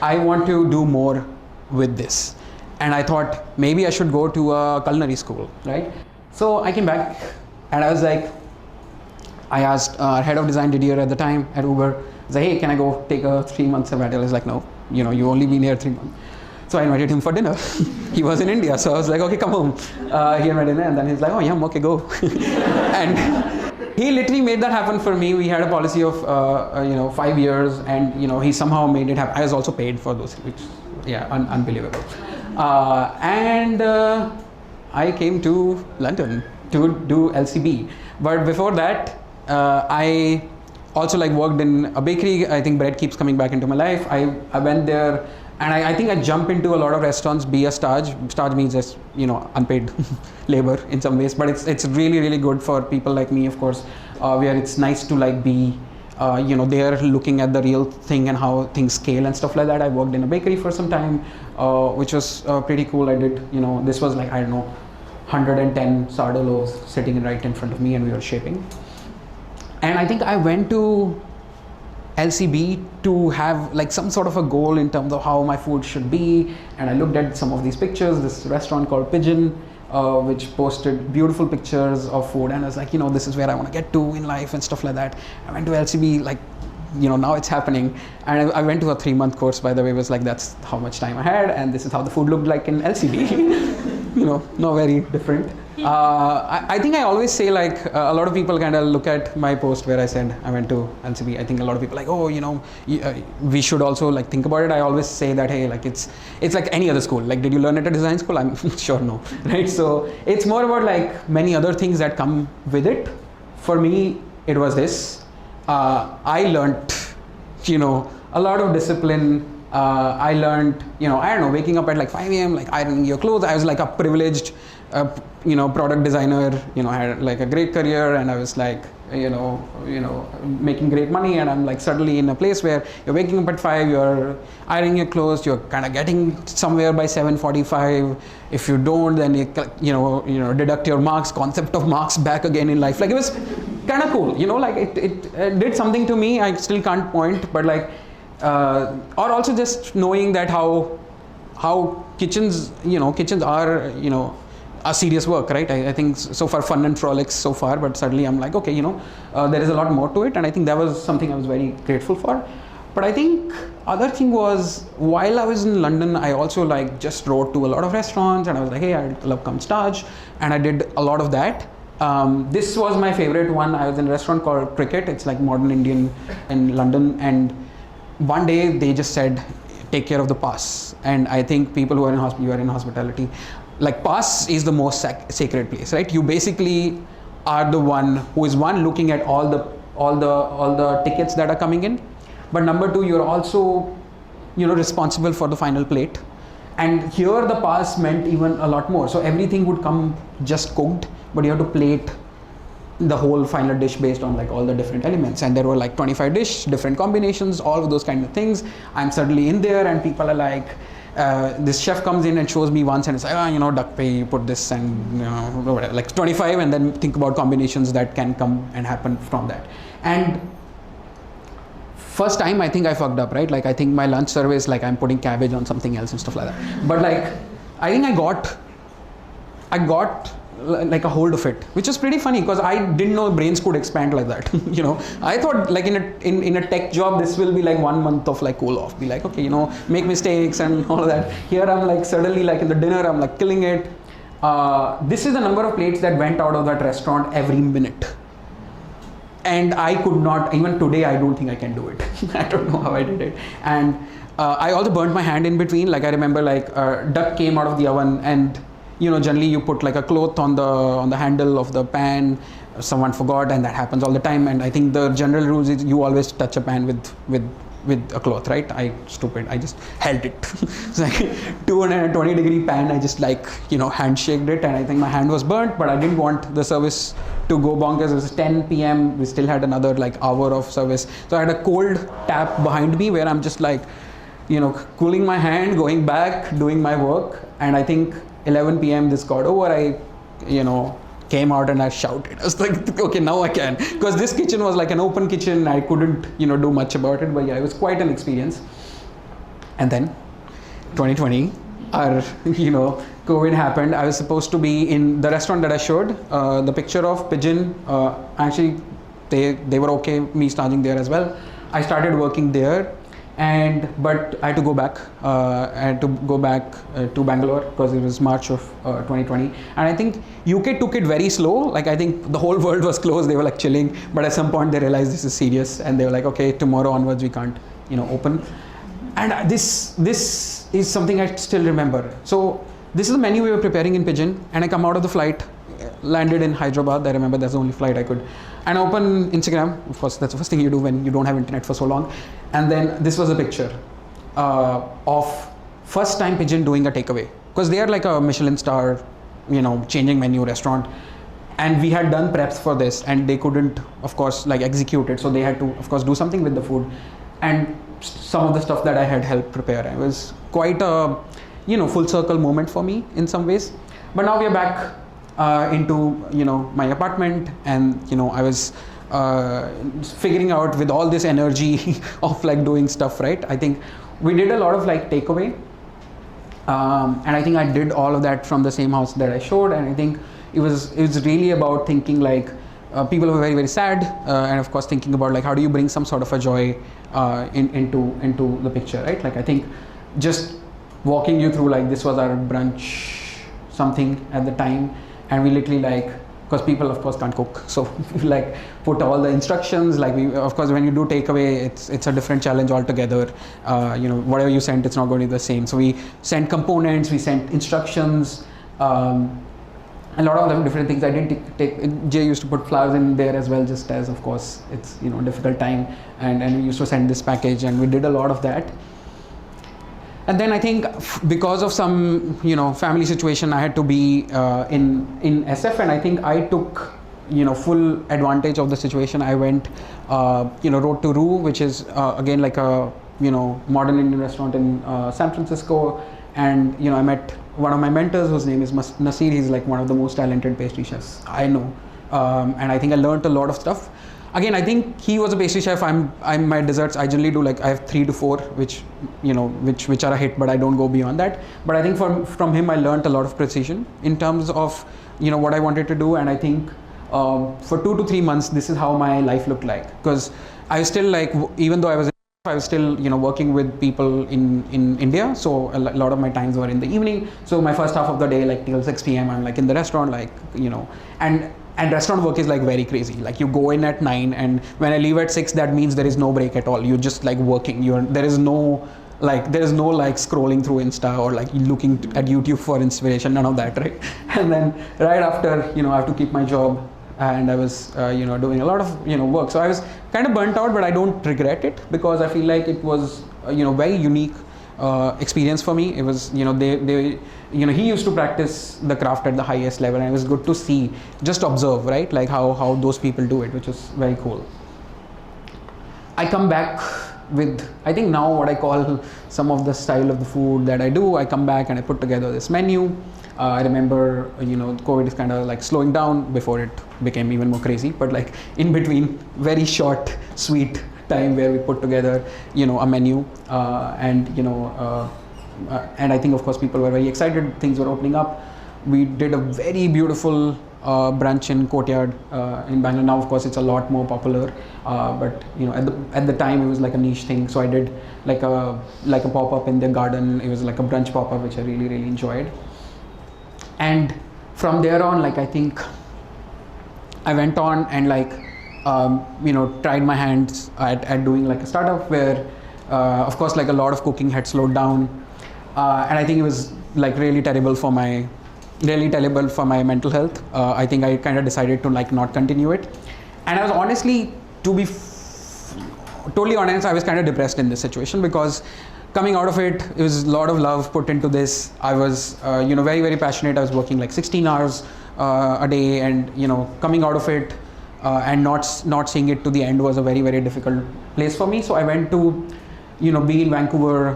I want to do more with this. And I thought maybe I should go to a culinary school, right? So I came back and I was like, I asked our head of design Didier at the time at Uber, I was like, hey, can I go take a 3-month sabbatical? He's like, no, you only been here 3 months. So I invited him for dinner. He was in India, so I was like, okay, come home. He had my dinner, and then he's like, oh yeah, okay, go. And he literally made that happen for me. We had a policy of 5 years, and he somehow made it happen. I was also paid for those, which unbelievable. And I came to London to do LCB. But before that, I also like worked in a bakery. I think bread keeps coming back into my life. I went there, and I think I jumped into a lot of restaurants, be a stage. Stage means just unpaid labor in some ways, but it's really, really good for people like me, of course, where it's nice to like be they're looking at the real thing and how things scale and stuff like that. I worked in a bakery for some time, which was pretty cool. I did, this was like, I don't know, 110 sourdough loaves sitting right in front of me, and we were shaping. And I think I went to LCB to have like some sort of a goal in terms of how my food should be. And I looked at some of these pictures, this restaurant called Pigeon, which posted beautiful pictures of food. And I was like, this is where I want to get to in life and stuff like that. I went to LCB, like, now it's happening. And I went to a 3-month course, by the way. It was like, that's how much time I had. And this is how the food looked like in LCB. Not very different. I think I always say like a lot of people kind of look at my post where I said I went to LCB. I think a lot of people are like, oh, we should also like think about it. I always say that, hey, like it's like any other school. Like, did you learn at a design school? I'm sure no, right? So it's more about like many other things that come with it. For me, it was this. I learned, a lot of discipline. I learned, waking up at like 5 a.m., like ironing your clothes. I was like a privileged, product designer, I had like a great career, and I was like, making great money. And I'm like suddenly in a place where you're waking up at 5, you're ironing your clothes, you're kind of getting somewhere by 7:45. If you don't, then you deduct your marks, concept of marks back again in life. Like it was kind of cool, like it did something to me. I still can't point, but like, or also just knowing that how kitchens are, a serious work, right? I think so far fun and frolics so far, but suddenly I'm like, okay, there is a lot more to it. And I think that was something I was very grateful for. But I think other thing was, while I was in London, I also like just wrote to a lot of restaurants, and I was like, hey, I love come stage, and I did a lot of that. This was my favorite one. I was in a restaurant called Cricket. It's like modern Indian in London, and one day they just said, take care of the pass. And I think people who are in hospitality, like pass is the most sacred place, right? You basically are the one who is looking at all the tickets that are coming in, but number 2, you're also responsible for the final plate. And here the pass meant even a lot more. So everything would come just cooked, but you have to plate the whole final dish based on like all the different elements. And there were like 25 different combinations, all of those kind of things. I'm suddenly in there, and people are like, this chef comes in and shows me once, and it's like, duck pay, you put this, and whatever, like 25, and then think about combinations that can come and happen from that. And first time I think I fucked up, right? Like I think my lunch service, like I'm putting cabbage on something else and stuff like that. But like I think I got like a hold of it, which was pretty funny because I didn't know brains could expand like that. I thought like in a tech job this will be like 1 month of like cool off, be like, okay, make mistakes and all of that. Here I'm like suddenly like in the dinner I'm like killing it. This is the number of plates that went out of that restaurant every minute, and I could not, even today I don't think I can do it. I don't know how I did it. And I also burnt my hand in between. Like I remember like duck came out of the oven, and generally you put like a cloth on the handle of the pan. Someone forgot, and that happens all the time. And I think the general rules is you always touch a pan with a cloth, right? I just held it. It's like 220-degree pan. I just like handshaked it, and I think my hand was burnt, but I didn't want the service to go bonkers. It was 10 p.m. We still had another like hour of service. So I had a cold tap behind me where I'm just like, cooling my hand, going back, doing my work. And I think 11 p.m. this got over. I, came out and I shouted. I was like, okay, now I can. Because this kitchen was like an open kitchen. I couldn't, do much about it. But yeah, it was quite an experience. And then 2020, our, COVID happened. I was supposed to be in the restaurant that I showed, the picture of Pigeon. Actually, they were okay me starting there as well. I started working there, but I had to go back. To Bangalore because it was March of 2020. And I think UK took it very slow. Like I think the whole world was closed. They were like chilling. But at some point they realized this is serious, and they were like, okay, tomorrow onwards we can't, open. And this is something I still remember. So this is the menu we were preparing in Pigeon, and I come out of the flight, landed in Hyderabad. I remember that's the only flight I could. And open Instagram. Of course, that's the first thing you do when you don't have internet for so long. And then this was a picture of first time Pigeon doing a takeaway, because they are like a Michelin star, changing menu restaurant. And we had done preps for this, and they couldn't, of course, like execute it. So they had to, of course, do something with the food. And some of the stuff that I had helped prepare. It was quite a, full circle moment for me in some ways. But now we are back into, my apartment, and, I was figuring out with all this energy of like doing stuff, right? I think we did a lot of like takeaway. And I think I did all of that from the same house that I showed. And I think it was really about thinking like, people were very, very sad, and of course thinking about like how do you bring some sort of a joy into the picture, right? Like I think just walking you through like this was our brunch something at the time, and we literally like, because people of course can't cook, so we like put all the instructions. Like we, of course, when you do takeaway, it's a different challenge altogether. Whatever you sent, it's not going to be the same. So we sent components, we sent instructions. A lot of the different things I didn't take. Jay used to put flowers in there as well, just as of course it's difficult time, and we used to send this package, and we did a lot of that. And then I think because of some family situation, I had to be in SF, and I think I took full advantage of the situation. I went Road to Roo, which is again like a modern Indian restaurant in San Francisco, and I met one of my mentors whose name is Nasir. He's like one of the most talented pastry chefs I know, and I think I learned a lot of stuff. Again, I think he was a pastry chef. I'm my desserts. I generally do like I have 3 to 4, which which are a hit, but I don't go beyond that. But I think from him I learned a lot of precision in terms of what I wanted to do, and I think for 2 to 3 months this is how my life looked like, because I was still like, even though I was still working with people in India, so a lot of my times were in the evening. So my first half of the day, like till 6 p.m. I'm like in the restaurant, like and restaurant work is like very crazy. Like you go in at 9, and when I leave at 6, that means there is no break at all. You're just like working. There is no like scrolling through Insta or like looking at YouTube for inspiration, none of that, right? And then right after I have to keep my job, and I was doing a lot of work. So I was kind of burnt out, but I don't regret it, because I feel like it was very unique experience for me. It was they he used to practice the craft at the highest level, and it was good to see, just observe, right, like how those people do it, which was very cool. I come back with, I think now what I call some of the style of the food that I do. I come back and I put together this menu. I remember COVID is kind of like slowing down before it became even more crazy, but like in between, very short sweet time where we put together a menu, and I think of course people were very excited, things were opening up. We did a very beautiful brunch in Courtyard in Bangalore. Now of course it's a lot more popular, but at the time it was like a niche thing. So I did like a pop-up in the garden. It was like a brunch pop-up, which I really, really enjoyed. And from there on, like I think I went on and like tried my hands at doing like a startup where of course like a lot of cooking had slowed down, and I think it was like really terrible for my mental health. I think I kind of decided to like not continue it, and I was honestly, to be totally honest, I was kind of depressed in this situation, because coming out of it, it was a lot of love put into this. I was very, very passionate. I was working like 16 hours a day, and coming out of it and not seeing it to the end was a very, very difficult place for me. So I went to be in Vancouver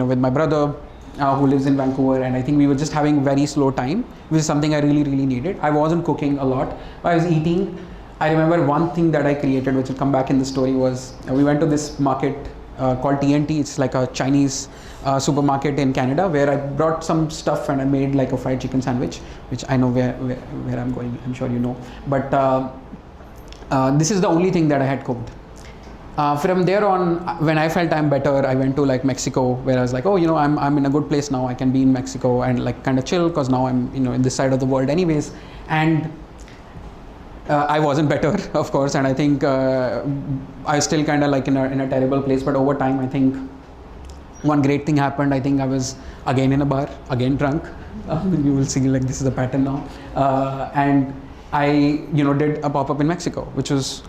with my brother who lives in Vancouver, and I think we were just having very slow time, which is something I really, really needed. I wasn't cooking a lot, I was eating. I remember one thing that I created, which will come back in the story, was we went to this market called TNT. It's like a Chinese supermarket in Canada, where I brought some stuff and I made like a fried chicken sandwich, which I know where I'm going, I'm sure you know. But this is the only thing that I had cooked. From there on, when I felt I'm better, I went to like Mexico, where I was like, I'm in a good place now. I can be in Mexico and like kind of chill, because now I'm in this side of the world anyways. And I wasn't better, of course, and I think I was still kind of like in a terrible place. But over time, I think one great thing happened. I think I was again in a bar, again drunk. You will see like this is a pattern now. And I did a pop-up in Mexico, which was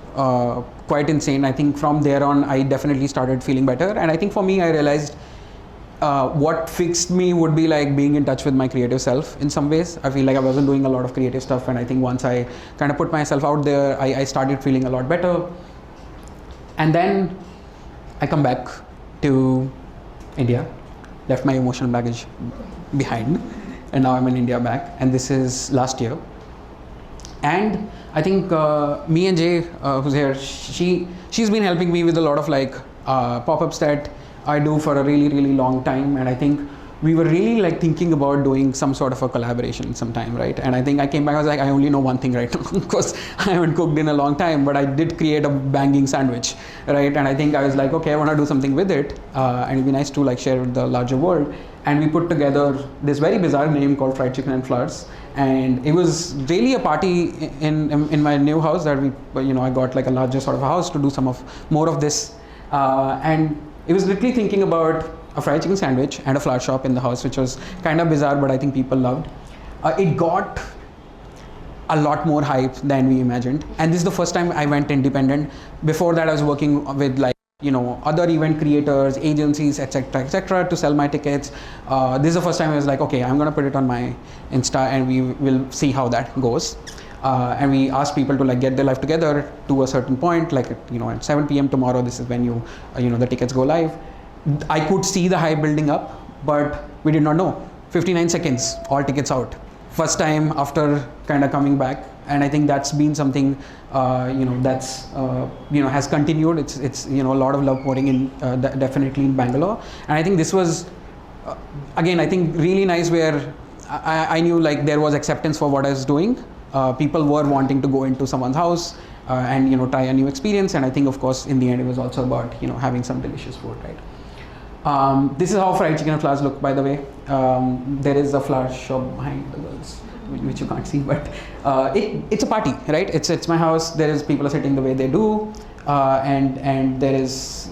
quite insane. I think from there on, I definitely started feeling better. And I think for me, I realized what fixed me would be like being in touch with my creative self in some ways. I feel like I wasn't doing a lot of creative stuff, and I think once I kind of put myself out there, I started feeling a lot better. And then I come back to India, left my emotional baggage behind, and now I'm in India back, and this is last year. And I think me and Jay, who's here, she's been helping me with a lot of like pop-ups that I do for a really, really long time. And I think we were really like thinking about doing some sort of a collaboration sometime, right? And I think I came back, I was like, I only know one thing right now. Of course, I haven't cooked in a long time, but I did create a banging sandwich, right? And I think I was like, okay, I want to do something with it, and it'd be nice to like share with the larger world. And we put together this very bizarre name called Fried Chicken and Flowers. And it was really a party in my new house that I got like a larger sort of a house to do more of this. And it was literally thinking about a fried chicken sandwich and a flower shop in the house, which was kind of bizarre, but I think people loved. It got a lot more hype than we imagined. And this is the first time I went independent. Before that, I was working with like, other event creators, agencies, etc., to sell my tickets. This is the first time I was like, okay, I'm going to put it on my Insta, and we will see how that goes. And we asked people to like get their life together to a certain point, like at 7 p.m. tomorrow. This is when the tickets go live. I could see the hype building up, but we did not know. 59 seconds, all tickets out. First time after kind of coming back. And I think that's been something that's has continued. It's a lot of love pouring in definitely in Bangalore. And I think this was again, I think really nice, where I knew like there was acceptance for what I was doing. People were wanting to go into someone's house and try a new experience. And I think of course in the end it was also about having some delicious food, right? This is how Fried Chicken and Flowers look, by the way. There is a flower shop behind the girls, which you can't see, but it's a party, right? It's my house. There is people are sitting the way they do, and there is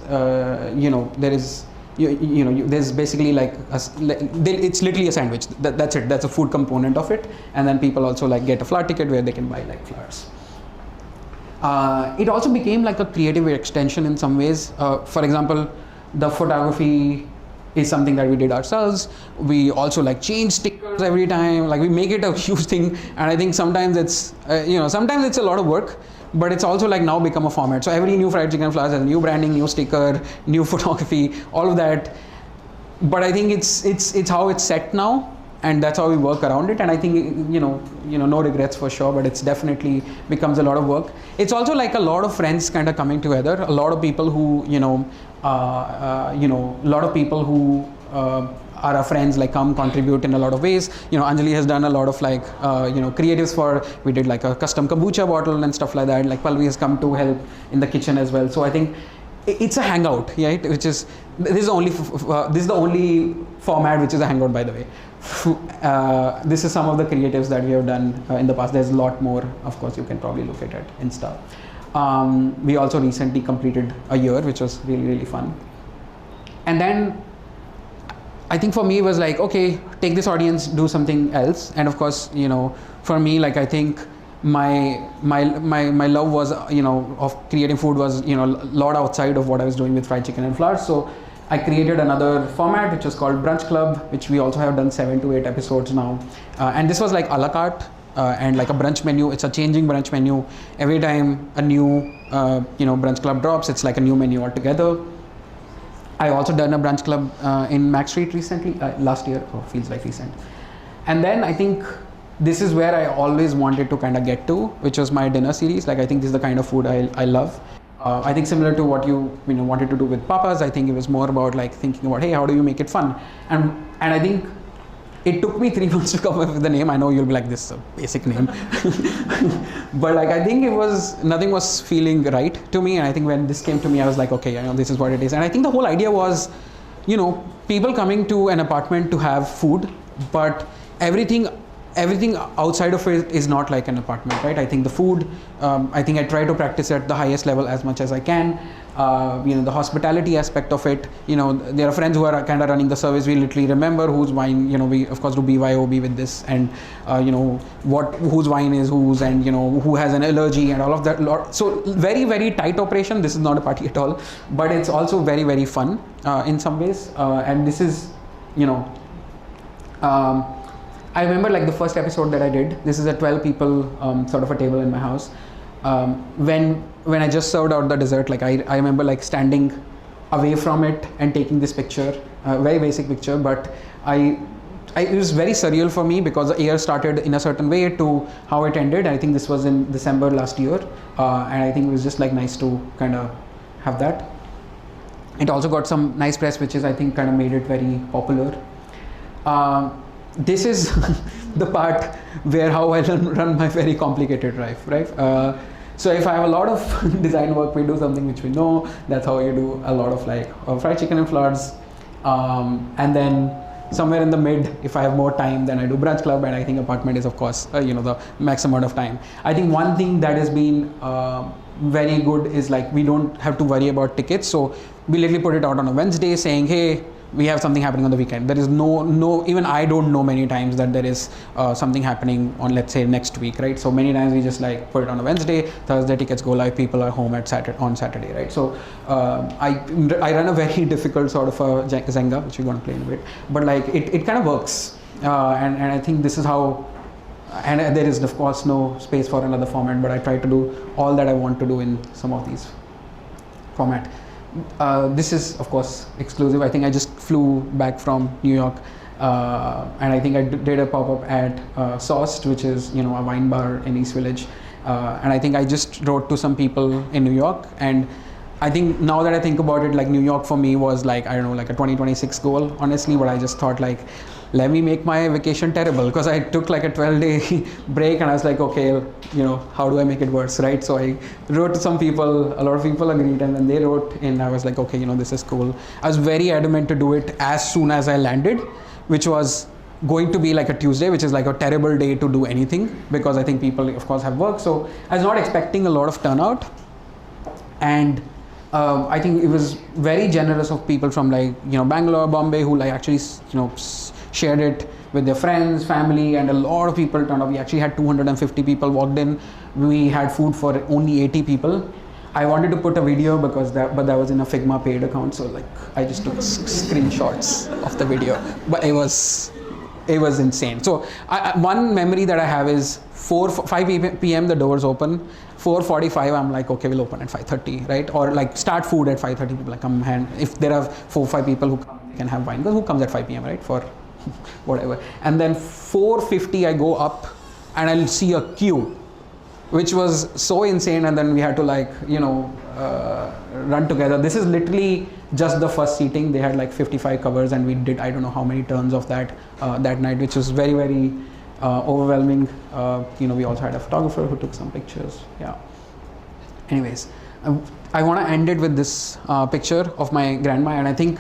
there's basically like it's literally a sandwich. That's it. That's a food component of it, and then people also like get a flower ticket where they can buy like flowers. It also became like a creative extension in some ways. For example, the photography is something that we did ourselves. We also like change stickers every time. Like we make it a huge thing, and I think sometimes it's sometimes it's a lot of work, but it's also like now become a format. So every new Fried Chicken and Flowers has a new branding, new sticker, new photography, all of that. But I think it's how it's set now, and that's how we work around it. And I think no regrets for sure, but it's definitely becomes a lot of work. It's also like a lot of friends kind of coming together, a lot of people who a lot of people who are our friends, like come contribute in a lot of ways. Anjali has done a lot of like creatives for, we did like a custom kombucha bottle and stuff like that. Like Palvi has come to help in the kitchen as well. So I think it's a hangout, right? Which is this is the only format which is a hangout, by the way. This is some of the creatives that we have done in the past. There's a lot more, of course. You can probably look at it Insta. We also recently completed a year, which was really, really fun. And then I think for me it was like, okay, take this audience, do something else. And of course, for me, like I think my love was, of creating food was, a lot outside of what I was doing with Fried Chicken and Flowers. So I created another format which was called Brunch Club, which we also have done 7 to 8 episodes now. And this was like a la carte. and like a brunch menu. It's a changing brunch menu every time a new brunch club drops. It's like a new menu altogether. I also done a brunch club in Mac Street recently, last year. Oh, feels like recent. And then I think this is where I always wanted to kind of get to, which was my dinner series. Like I think this is the kind of food I love. I think similar to what you wanted to do with Papa's, I think it was more about like thinking about, hey, how do you make it fun? And I think it took me 3 months to come up with the name. I know you'll be like, this is a basic name. But like, I think nothing was feeling right to me. And I think when this came to me, I was like, okay, this is what it is. And I think the whole idea was, people coming to an apartment to have food, but everything outside of it is not like an apartment, right? I think the food, I think I try to practice at the highest level as much as I can. The hospitality aspect of it, there are friends who are kind of running the service. We literally remember whose wine, we of course do BYOB with this, and whose wine is whose, and who has an allergy and all of that. So very, very tight operation. This is not a party at all, but it's also very, very fun in some ways. And this is, I remember like the first episode that I did. This is a 12 people sort of a table in my house. When I just served out the dessert, like I remember like standing away from it and taking this picture, very basic picture, but it was very surreal for me because the year started in a certain way to how it ended. I think this was in December last year, and I think it was just like nice to kind of have that. It also got some nice press, which is I think kind of made it very popular. This is the part where how I run my very complicated life, right? So if I have a lot of design work, we do something which we know. That's how you do a lot of like fried chicken and floods. And then somewhere in the mid, if I have more time, then I do brunch club. And I think apartment is of course, the max amount of time. I think one thing that has been very good is like we don't have to worry about tickets. So we literally put it out on a Wednesday saying, hey, we have something happening on the weekend. There is no even I don't know many times that there is something happening on, let's say, next week, right? So many times we just like put it on a Wednesday, Thursday tickets go live, people are home on Saturday, right? So I run a very difficult sort of a Zynga, which we're going to play in a bit, but like it kind of works, and I think this is how. And there is of course no space for another format, but I try to do all that I want to do in some of these format. This is of course exclusive. I think I just flew back from New York, and I think I did a pop-up at Sauced, which is a wine bar in East Village, and I think I just wrote to some people in New York, and I think now that I think about it, like New York for me was like, I don't know, like a 2026 goal honestly, but I just thought like, let me make my vacation terrible, because I took like a 12-day break and I was like, okay, how do I make it worse, right? So I wrote to some people, a lot of people agreed, and then they wrote in. I was like, okay, this is cool. I was very adamant to do it as soon as I landed, which was going to be like a Tuesday, which is like a terrible day to do anything, because I think people of course have work. So I was not expecting a lot of turnout, and I think it was very generous of people from like Bangalore, Bombay, who like actually shared it with their friends, family, and a lot of people turned up. We actually had 250 people walked in. We had food for only 80 people. I wanted to put a video but that was in a Figma paid account, so like I just took screenshots of the video. But it was insane. So one memory that I have is 5 p.m. the doors open. 4:45 I'm like, okay, we'll open at 5:30, right? Or like start food at 5:30. People like come, and if there are 4 or 5 people who come, they can have wine, because who comes at 5 p.m., right? For whatever. And then 4:50 I go up and I'll see a queue, which was so insane. And then we had to like run together. This is literally just the first seating. They had like 55 covers, and we did I don't know how many turns of that night, which was very, very overwhelming. We also had a photographer who took some pictures. Yeah. Anyways, I want to end it with this picture of my grandma, and I think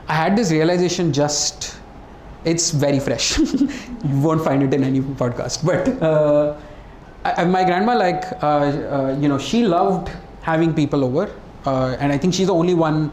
I had this realization just. It's very fresh. You won't find it in any podcast. But my grandma, like, she loved having people over, and I think she's the only one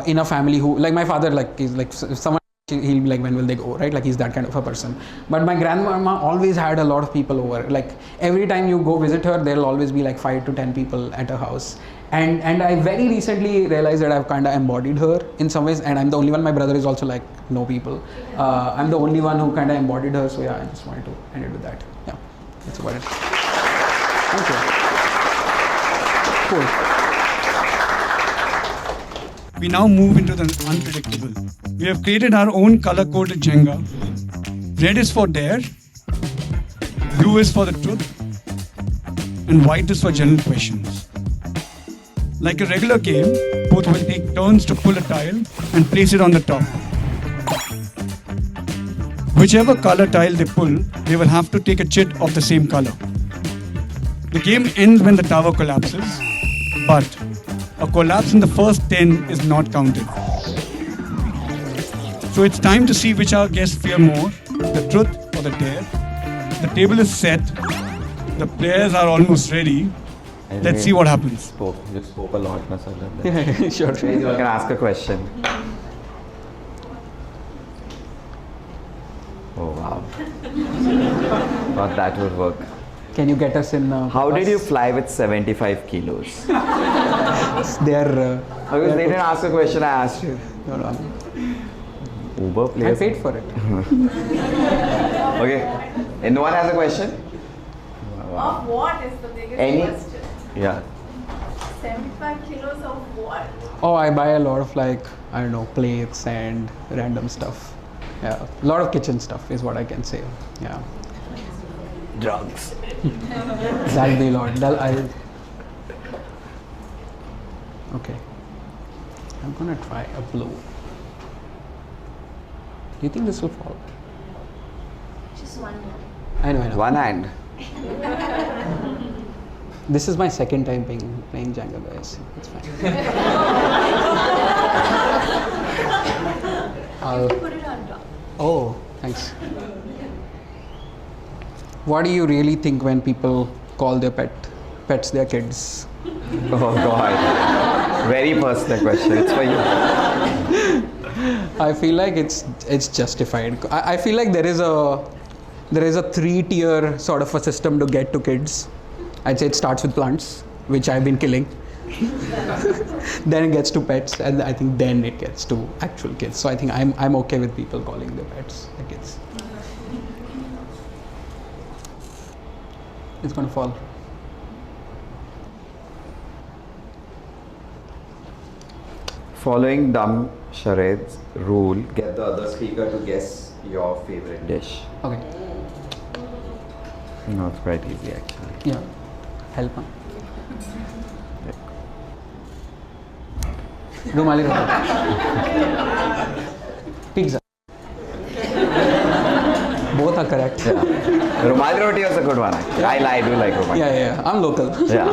in a family who, like, my father, like, is like someone. He'll be like, when will they go, right? Like, he's that kind of a person. But my grandmama always had a lot of people over. Like, every time you go visit her, there'll always be like 5 to 10 people at her house. And I very recently realized that I've kind of embodied her in some ways, and I'm the only one. My brother is also like, no people. I'm the only one who kind of embodied her. So yeah, I just wanted to end it with that. Yeah. That's about it. Thank you. Cool. We now move into the unpredictable. We have created our own color-coded Jenga. Red is for dare, blue is for the truth, and white is for general questions. Like a regular game, both will take turns to pull a tile and place it on the top. Whichever color tile they pull, they will have to take a chit of the same color. The game ends when the tower collapses, but a collapse in the first 10 is not counted. So it's time to see which our guests fear more, the truth or the dare. The table is set, the players are almost ready. Let's see what happens. You spoke a lot, Masala. Yeah, sure. You can ask a question. Oh wow. Thought that would work. Can you get us in? How did you fly with 75 kilos? They're. Because they didn't ask a question, I asked you. No. Uber I players. paid for it. Okay. And no one has a question? Of what is the biggest Any? question? Yeah. 75 kilos of what? Oh, I buy a lot of like, I don't know, plates and random stuff. Yeah, a lot of kitchen stuff is what I can say. Yeah. Drugs. That'll be a lot. Okay. I'm gonna try a blue. Do you think this will fall? Just one more. I know. One hand. This is my second time playing Jenga, guys. It's fine. Put it on top. Oh, thanks. What do you really think when people call their pets their kids? Oh God. Very personal question. It's for you. I feel like it's justified. I feel like there is a 3-tier sort of a system to get to kids. I'd say it starts with plants, which I've been killing. Then it gets to pets, and I think then it gets to actual kids. So I think I'm okay with people calling their pets their kids. It's gonna fall. Following dumb charades rule, get the other speaker to guess your favorite dish. Okay. No, it's quite easy actually. Yeah. Help. Huh? Rumali roti. Pizza. Both are correct. Yeah. Rumali roti was a good one. Actually. I do like rumali. Yeah. I'm local. Yeah.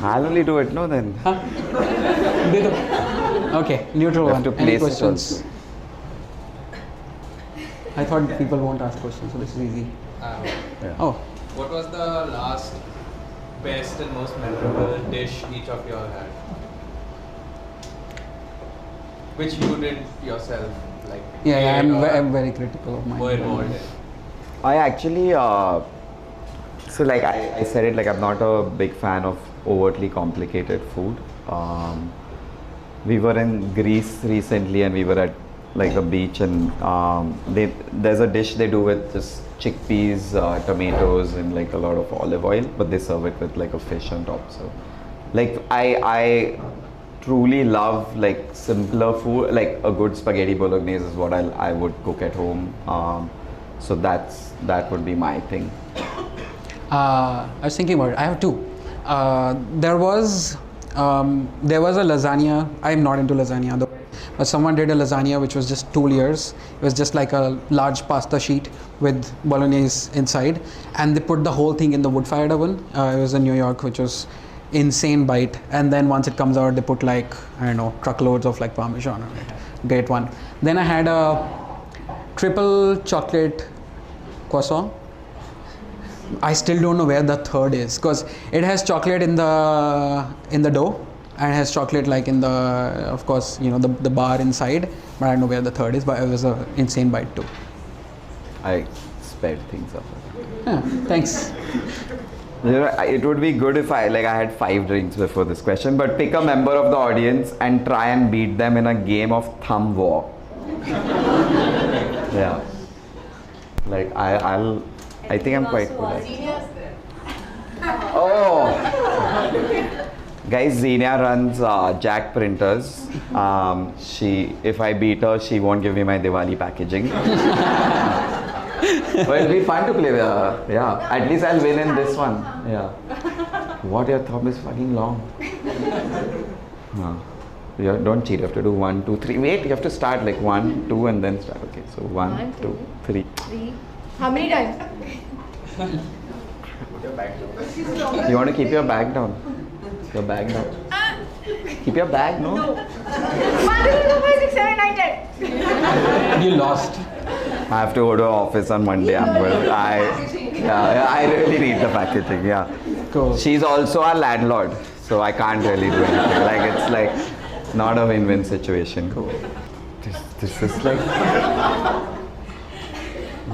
I'll only do it, no then. Huh? Did it. Okay, neutral You one. have to Any place it questions? also. I thought people won't ask questions, so this is easy. Yeah. Oh, What was the last best and most memorable dish each of you all had? Which you did yourself, like yeah, create or I'm very critical of were mine. involved in? I actually, so like I said it, like I'm not a big fan of overtly complicated food. We were in Greece recently and we were at like the beach and there's a dish they do with just chickpeas, tomatoes and like a lot of olive oil, but they serve it with like a fish on top. So like I truly love like simpler food, like a good spaghetti bolognese is what I would cook at home. So that would be my thing. I was thinking about it. I have two. There was a lasagna. I'm not into lasagna though. But someone did a lasagna which was just 2 layers. It was just like a large pasta sheet with bolognese inside, and they put the whole thing in the wood-fired oven. It was in New York, which was insane bite. And then once it comes out, they put like, I don't know, truckloads of like Parmesan on it. Great one. Then I had a triple chocolate croissant. I still don't know where the third is, because it has chocolate in the dough and has chocolate like in the, of course, you know, the bar inside, but I don't know where the third is, but it was an insane bite too. I sped things up. Yeah, thanks. You know, it would be good if I had 5 drinks before this question, but pick a member of the audience and try and beat them in a game of thumb war. Yeah. Like I think I'm quite good at it. Genius there. Oh! Guys, Xenia runs Jack Printers. If I beat her, she won't give me my Diwali packaging. But it'll be fun to play with her. Yeah. At least I'll win in this one. Yeah. What, your thumb is fucking long. Don't cheat. You have to do 1, 2, 3. Wait, you have to start like 1, 2 and then start. Okay, so 1, 2, 3. How many times? You want to keep your bag down? Your bag down. Keep your bag, no? 1, 2, 3, 4, 5, 6, 7, 8, 9, 10. You lost. I have to go to office on Monday. I really need the packaging. Yeah. Cool. She's also our landlord, so I can't really do anything. It's like not a win-win situation. Cool. This is like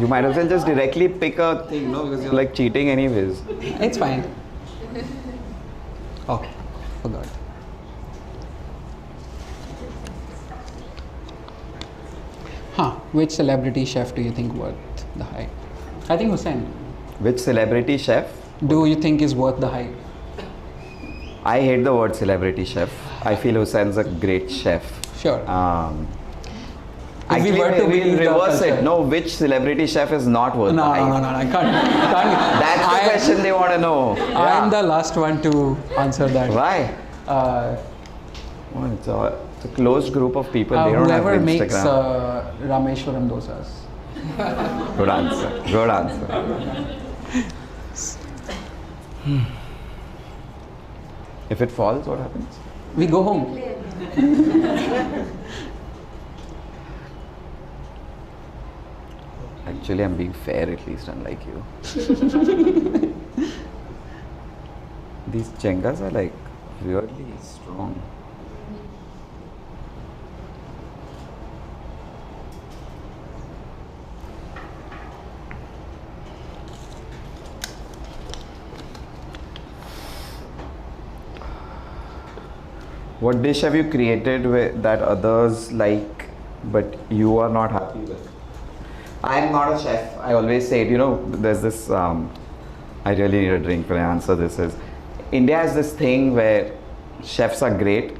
you might as well just directly pick a thing, no? Because you're like cheating anyways. It's fine. Oh, forgot. Which celebrity chef do you think worth the hype? I think Hussein. Which celebrity chef? Do you think is worth the hype? I hate the word celebrity chef. I feel Hussein's a great chef. Sure. If we were to we'll believe the reverse culture. it. No, which celebrity chef is not worth the No, hype? I can't. That's the question they want to know. I'm the last one to answer that. Why? It's a closed group of people. They don't have Whoever Instagram. makes Rameshwaram dosas. Good answer. Good answer. If it falls, what happens? We go home. Actually, I'm being fair, at least, unlike you. These Jengas are like really strong. What dish have you created that others like, but you are not happy with? I'm not a chef. I always say it, there's this, I really need a drink when I answer this is, India has this thing where chefs are great,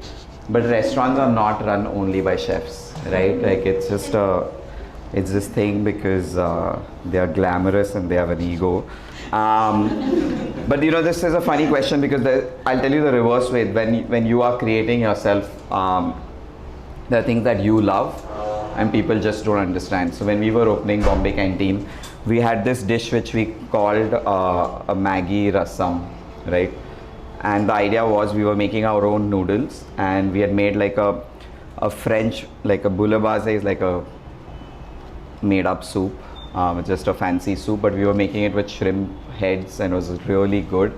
but restaurants are not run only by chefs, right? Like it's this thing because they are glamorous and they have an ego. But this is a funny question because I'll tell you the reverse way. When you are creating yourself, there are things that you love and people just don't understand. So when we were opening Bombay Canteen, we had this dish which we called a Maggi Rasam, right? And the idea was we were making our own noodles and we had made like a French, like a bouillabaisse is like a made up soup. It's just a fancy soup, but we were making it with shrimp heads and it was really good.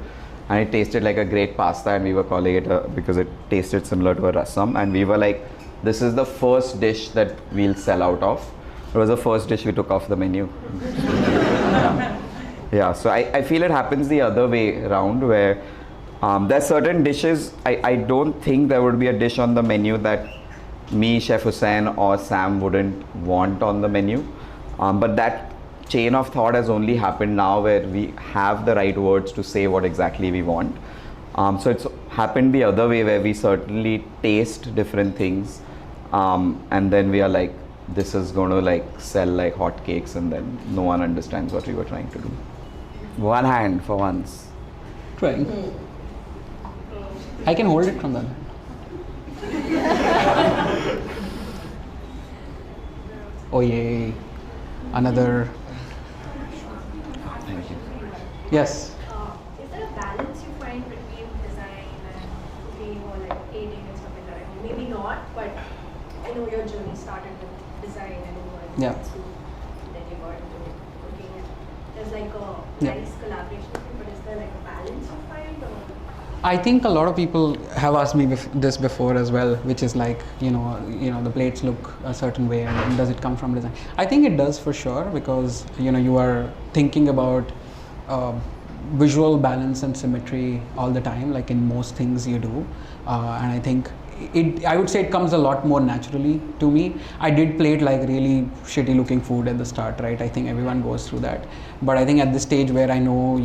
And it tasted like a great pasta and we were calling it because it tasted similar to a rasam. And we were like, this is the first dish that we'll sell out of. It was the first dish we took off the menu. Yeah, so I feel it happens the other way around where there's certain dishes, I don't think there would be a dish on the menu that me, Chef Hussain or Sam wouldn't want on the menu. But that chain of thought has only happened now where we have the right words to say what exactly we want. So it's happened the other way where we certainly taste different things and then we are like, this is going to like sell like hotcakes and then no one understands what we were trying to do. One hand for once. Trying. I can hold it from the other hand. Oh yay. Another. Thank you. Yes. Is there a balance you find between design and cooking or like aiding and stuff like that? Maybe not, but I know your journey started with design and Yeah. then you got into cooking. And there's like a Yeah. nice collaboration thing, but is there like a balance you find? Or? I think a lot of people have asked me this before as well, which is like, the plates look a certain way and does it come from design? I think it does for sure because, you are thinking about visual balance and symmetry all the time, like in most things you do. And I think I would say it comes a lot more naturally to me. I did plate like really shitty looking food at the start, right? I think everyone goes through that. But I think at this stage where I know,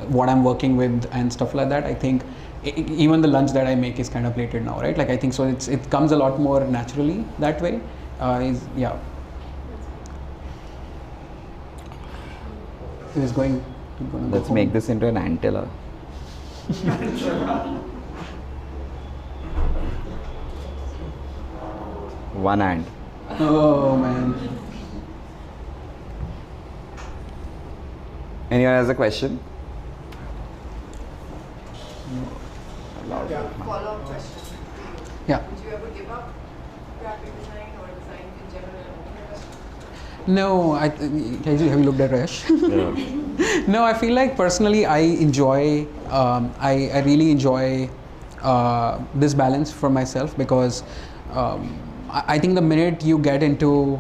what I'm working with and stuff like that, I think even the lunch that I make is kind of plated now, right? Like I think so it comes a lot more naturally that way. Yeah. It is going to go Let's home. make this into an antilla. One hand. Oh man. Anyone has a question? Follow-up question. Yeah. Would you ever give up graphic design or design in general? No, have you looked at Yash? Yeah. No, I feel like personally I enjoy, I really enjoy this balance for myself because I think the minute you get into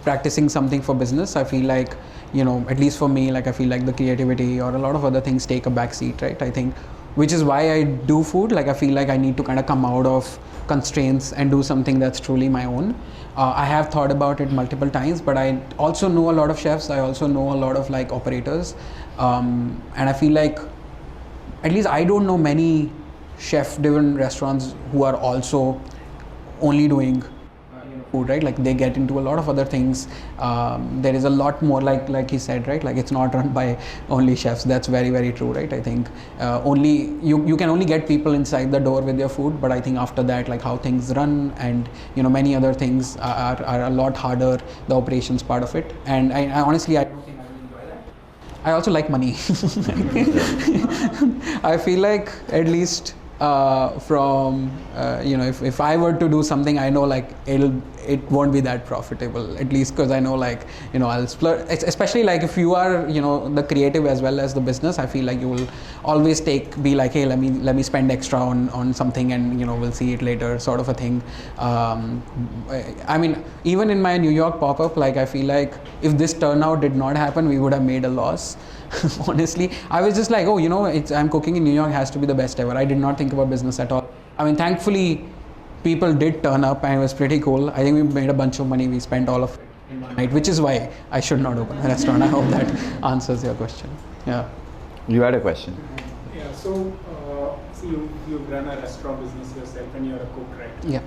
practicing something for business, I feel like, at least for me, like I feel like the creativity or a lot of other things take a back seat, right? I think, which is why I do food. Like I feel like I need to kind of come out of constraints and do something that's truly my own. I have thought about it multiple times, but I also know a lot of chefs. I also know a lot of like operators, and I feel like at least I don't know many chef-driven restaurants who are also only doing food, right? Like they get into a lot of other things. There is a lot more, like he said, right? Like it's not run by only chefs. That's very, very true, right? I think only you can only get people inside the door with your food, but I think after that, like how things run and many other things are a lot harder. The operations part of it, and I honestly I don't think I will enjoy that. I also like money. I feel like at least from if I were to do something, I know like it won't be that profitable, at least because I know like I'll splurge, especially like if you are the creative as well as the business. I feel like you will always be like, hey, let me spend extra on something and we'll see it later, sort of a thing. I mean, even in my New York pop-up, like I feel like if this turnout did not happen, we would have made a loss. Honestly, I was just like, oh, I'm cooking in New York, has to be the best ever. I did not think about business at all. I mean, thankfully, people did turn up and it was pretty cool. I think we made a bunch of money. We spent all of it in one night, which is why I should not open a restaurant. I hope that answers your question. Yeah. You had a question. Yeah, so see, you've run a restaurant business yourself and you're a cook, right? Yeah.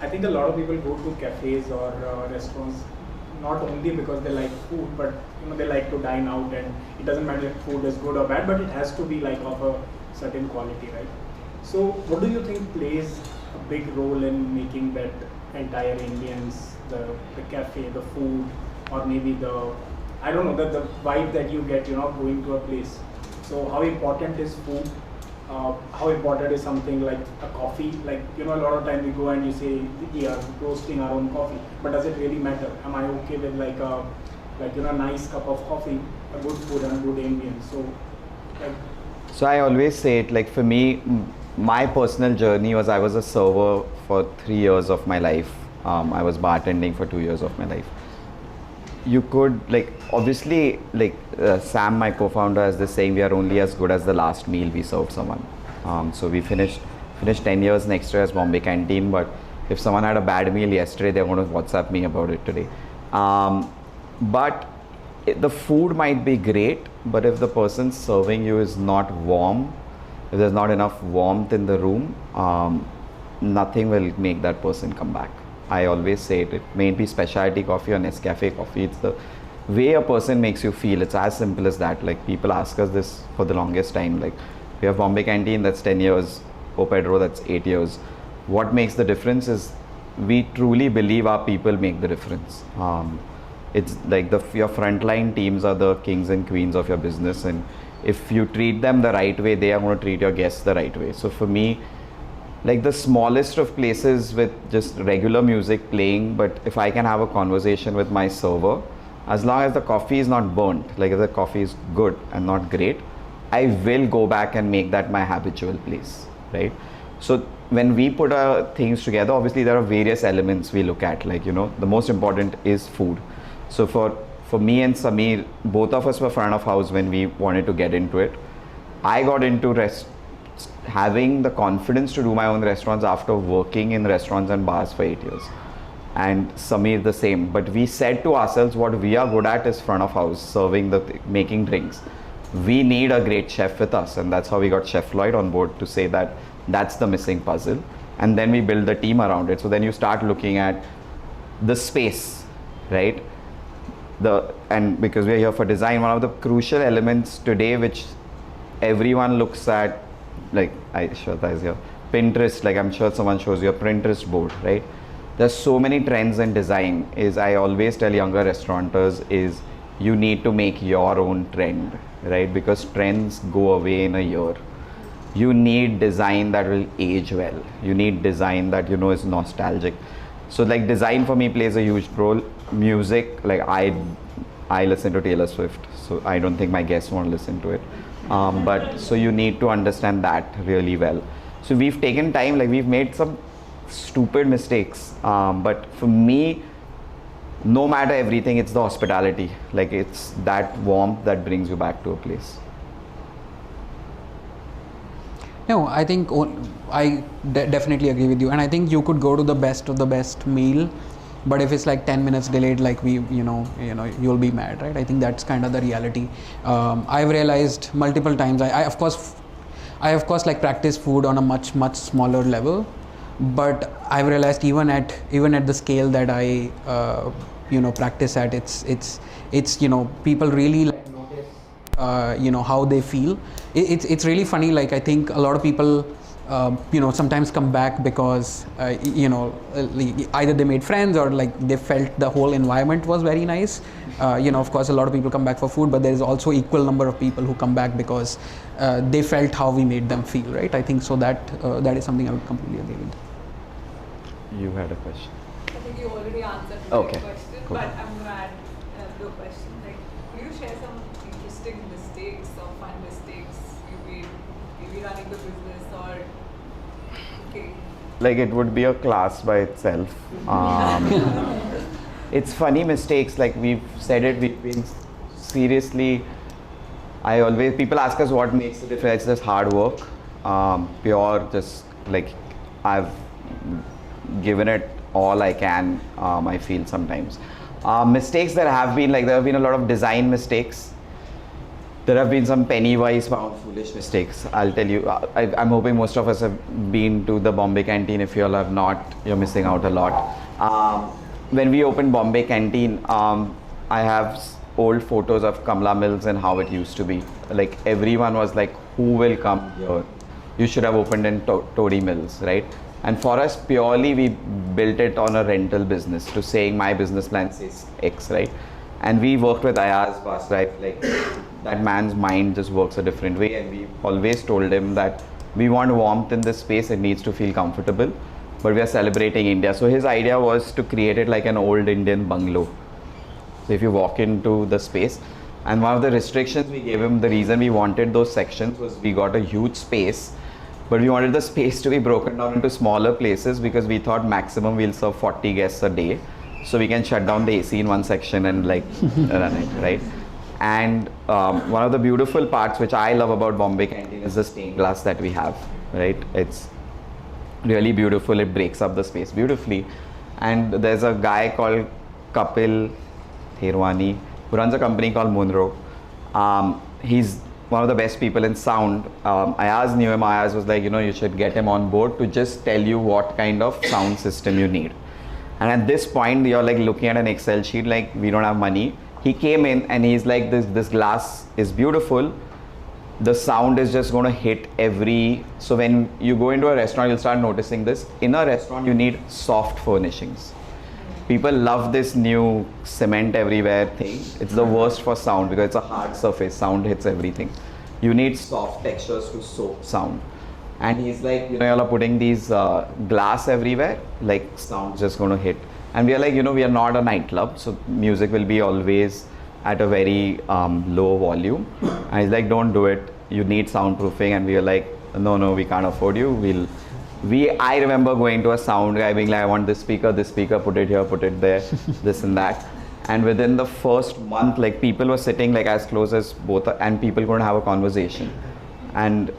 I think a lot of people go to cafes or restaurants not only because they like food, but they like to dine out, and it doesn't matter if food is good or bad, but it has to be like of a certain quality, right? So what do you think plays a big role in making that entire ambience, the cafe, the food, or maybe the vibe that you get, going to a place? So how important is food? How important is something like a coffee? Like, a lot of time we go and you say we are roasting our own coffee, but does it really matter? Am I okay with like a nice cup of coffee, a good food and a good ambience? So I always say it, like for me, my personal journey was I was a server for 3 years of my life. I was bartending for 2 years of my life. You could obviously Sam, my co-founder, has this saying, we are only as good as the last meal we served someone. So we finished 10 years next year as Bombay Canteen, but if someone had a bad meal yesterday, they're going to WhatsApp me about it today. But the food might be great, but if the person serving you is not warm, if there's not enough warmth in the room, nothing will make that person come back. I always say it may be specialty coffee or Nescafe coffee. It's the way a person makes you feel. It's as simple as that. Like, people ask us this for the longest time. Like, we have Bombay Canteen, that's 10 years, Pedro, that's 8 years. What makes the difference is we truly believe our people make the difference. It's like your frontline teams are the kings and queens of your business, and if you treat them the right way, they are going to treat your guests the right way. So for me, like the smallest of places with just regular music playing, but if I can have a conversation with my server, as long as the coffee is not burnt, like if the coffee is good and not great, I will go back and make that my habitual place, right? So when we put our things together, obviously there are various elements we look at, like, the most important is food. So for for me and Sameer, both of us were front of house when we wanted to get into it. I got into having the confidence to do my own restaurants after working in restaurants and bars for 8 years. And Sameer the same. But we said to ourselves, what we are good at is front of house, serving making drinks. We need a great chef with us, and that's how we got Chef Lloyd on board to say that that's the missing puzzle. And then we build the team around it. So then you start looking at the space, right? And because we're here for design, one of the crucial elements today which everyone looks at, like Shweta is here, Pinterest, like I'm sure someone shows you a Pinterest board, right? There's so many trends in design. I always tell younger restaurateurs is you need to make your own trend, right? Because trends go away in a year. You need design that will age well. You need design that is nostalgic. So like design for me plays a huge role. Music, like I listen to Taylor Swift, so I don't think my guests won't listen to it. But so you need to understand that really well. So we've taken time, like we've made some stupid mistakes, but for me, no matter everything, it's the hospitality. Like it's that warmth that brings you back to a place. No, I think I definitely agree with you, and I think you could go to the best of the best meal, but if it's like 10 minutes delayed, like you'll be mad, right? I think that's kind of the reality. I've realized multiple times. I of course like practice food on a much smaller level, but I've realized even at the scale that I practice at, it's people really like notice how they feel. It's really funny. Like I think a lot of people sometimes come back because either they made friends or like they felt the whole environment was very nice. Of course a lot of people come back for food, but there is also equal number of people who come back because they felt how we made them feel, right? I think so that is something I would completely agree with. You had a question. I think you already answered my Okay, question, cool. but I'm going to add another question. Like, could you share some interesting mistakes or fun mistakes you made, maybe running the business or cooking? Like it would be a class by itself. It's funny mistakes, like we've said it, we've been seriously, people ask us what makes the difference. It's just hard work, pure, just like I've given it all I can, I feel sometimes. Mistakes there have been a lot of design mistakes. There have been some penny-wise pound foolish mistakes. I'll tell you, I'm hoping most of us have been to the Bombay Canteen. If you all have not, you're missing out a lot. When we opened Bombay Canteen, I have old photos of Kamla Mills and how it used to be. Like everyone was like, who will come here? You should have opened in Tory Mills, right? And for us, purely we built it on a rental business to saying my business plan says X, right? And we worked with Ayaz Bas, right? Like that man's mind just works a different way, and we always told him that we want warmth in this space, it needs to feel comfortable, but we are celebrating India. So his idea was to create it like an old Indian bungalow. So if you walk into the space, and one of the restrictions we gave him, the reason we wanted those sections was we got a huge space, but we wanted the space to be broken down into smaller places because we thought maximum we'll serve 40 guests a day. So we can shut down the AC in one section and like run it, right? And one of the beautiful parts which I love about Bombay Canteen is the stained glass that we have, right? It's really beautiful. It breaks up the space beautifully. And there's a guy called Kapil Hirwani who runs a company called Munro. He's one of the best people in sound. Ayaz knew him. Ayaz was like, you should get him on board to just tell you what kind of sound system you need. And at this point, you're like looking at an Excel sheet, like we don't have money. He came in and he's like, this glass is beautiful. The sound is just going to hit so when you go into a restaurant, you'll start noticing this. In a restaurant, you need soft furnishings. People love this new cement everywhere thing. It's the worst for sound because it's a hard surface. Sound hits everything. You need soft textures to soak sound. And he's like, y'all are putting these glass everywhere, like sound's just going to hit. And we are like, we are not a nightclub, so music will be always at a very low volume. And he's like, don't do it. You need soundproofing. And we are like, no, we can't afford you. I remember going to a sound guy being like, I want this speaker, put it here, put it there, this and that. And within the first month, like people were sitting like as close as both, and people couldn't have a conversation. And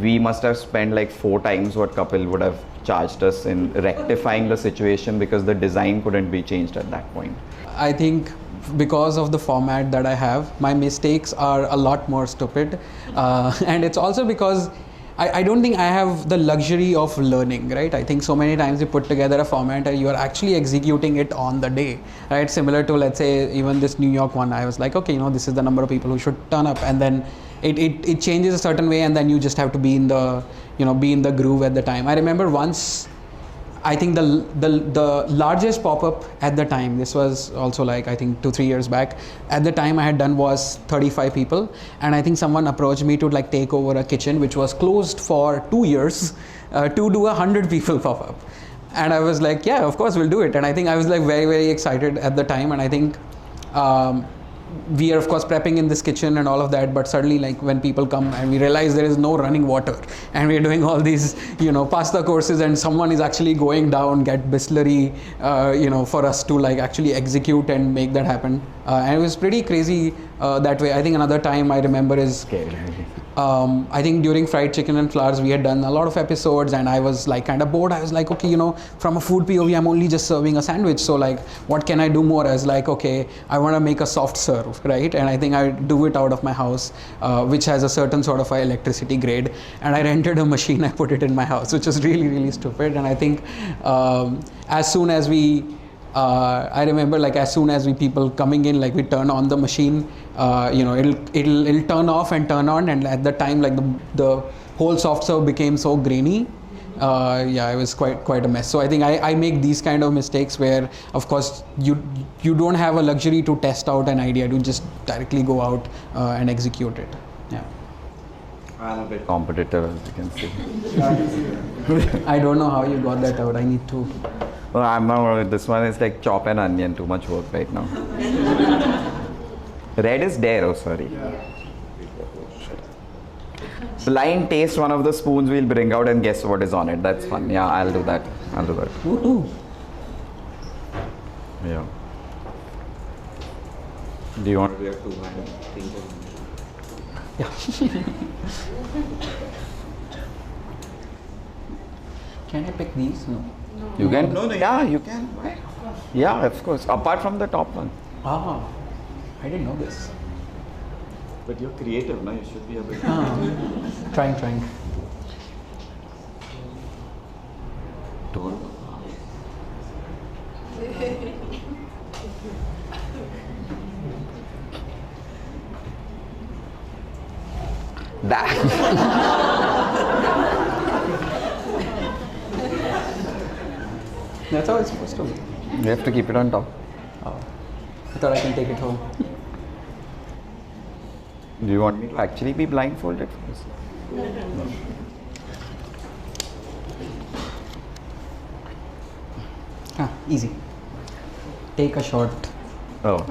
we must have spent like 4 times what couple would have charged us in rectifying the situation because the design couldn't be changed at that point. I think because of the format that I have, my mistakes are a lot more stupid. And it's also because I don't think I have the luxury of learning, right? I think so many times you put together a format and you are actually executing it on the day, right? Similar to, let's say, even this New York one, I was like, okay, this is the number of people who should turn up, and then it changes a certain way, and then you just have to be in the, be in the groove at the time. I remember once, I think the largest pop-up at the time, this was also like I think 2-3 years back, at the time I had done was 35 people, and I think someone approached me to like take over a kitchen which was closed for 2 years to do 100 people pop-up. And I was like, yeah, of course we'll do it. And I think I was like very, very excited at the time. And I think we are of course prepping in this kitchen and all of that, but suddenly like when people come and we realize there is no running water and we're doing all these pasta courses, and someone is actually going down get bisleri for us to like actually execute and make that happen, and it was pretty crazy that way. I think another time I remember is I think during Fried Chicken and Flowers we had done a lot of episodes, and I was like kind of bored. I was like, okay, from a food POV I'm only just serving a sandwich, so like what can I do more? I was like, okay, I want to make a soft serve, right? And I think I do it out of my house, which has a certain sort of electricity grade, and I rented a machine, I put it in my house, which was really, really stupid. And I think as soon as we I remember like as soon as we people coming in, like we turn on the machine, it'll turn off and turn on, and at the time like the whole soft serve became so grainy. It was quite a mess. So I think I make these kind of mistakes where of course you don't have a luxury to test out an idea, to just directly go out and execute it. Yeah. I'm a bit competitive, as you can see. I don't know how you got that out. I need to. Well, I'm not. This one is like chop and onion. Too much work right now. Red is there. Oh, sorry. Blind taste one of the spoons we'll bring out and guess what is on it. That's fun. Yeah, I'll do that. Woohoo. Yeah. Do you want to react to Yeah. Can I pick these? No. You can? No, yeah, you can. Why? Yeah, of course. Apart from the top one. Ah, I didn't know this. But you're creative, no? You should be a bit. Trying. That's how it's supposed to be. You have to keep it on top. Oh, I thought I can take it home. Do you want me to actually be blindfolded for this? No. Easy. Take a shot. Oh.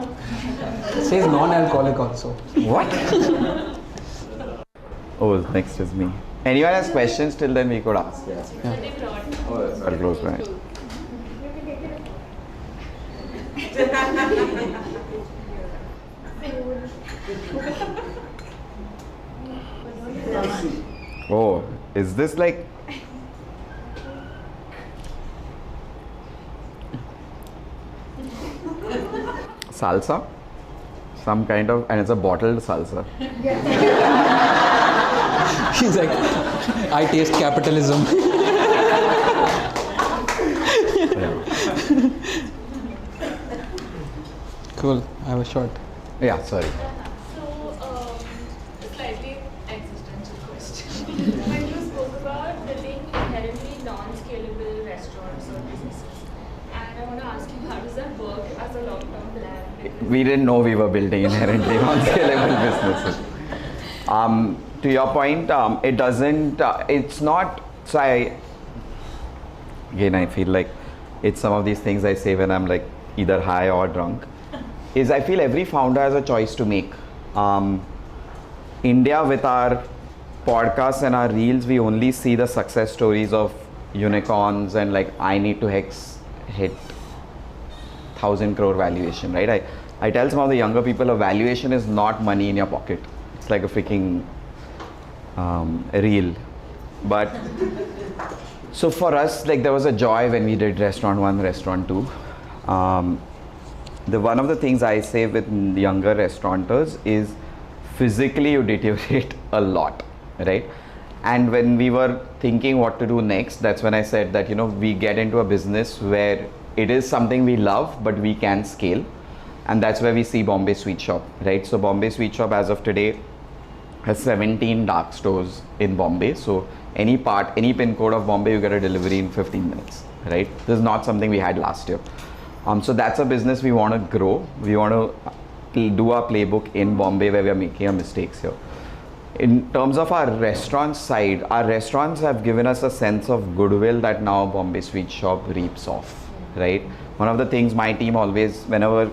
It says non-alcoholic also. What? Oh, next is me. Anyone has questions till then we could ask. Yeah. Oh, I'll close my eyes. Oh, is this like salsa? Some kind of, and it's a bottled salsa. He's like, I taste capitalism. Cool, I have a shot. Yeah, sorry. So, slightly existential question. When you spoke about building inherently non-scalable restaurants or businesses, and I want to ask you, how does that work as a long-term plan? We didn't know we were building inherently non-scalable businesses. To your point, it doesn't, it's not, so I feel like it's some of these things I say when I'm like either high or drunk, is I feel every founder has a choice to make. India, with our podcasts and our reels, we only see the success stories of unicorns and like I need to hit 1,000 crore valuation, right? I tell some of the younger people, a valuation is not money in your pocket. It's like a freaking reel. But so for us, like, there was a joy when we did restaurant 1, restaurant 2. One of the things I say with younger restaurateurs is physically you deteriorate a lot, right? And when we were thinking what to do next, that's when I said that, we get into a business where it is something we love, but we can scale. And that's where we see Bombay Sweet Shop, right? So Bombay Sweet Shop as of today has 17 dark stores in Bombay. So any pin code of Bombay, you get a delivery in 15 minutes, right? This is not something we had last year. So that's a business we want to grow. We want to do our playbook in Bombay where we are making our mistakes here. In terms of our restaurant side, our restaurants have given us a sense of goodwill that now Bombay Sweet Shop reaps off, right? One of the things my team always, whenever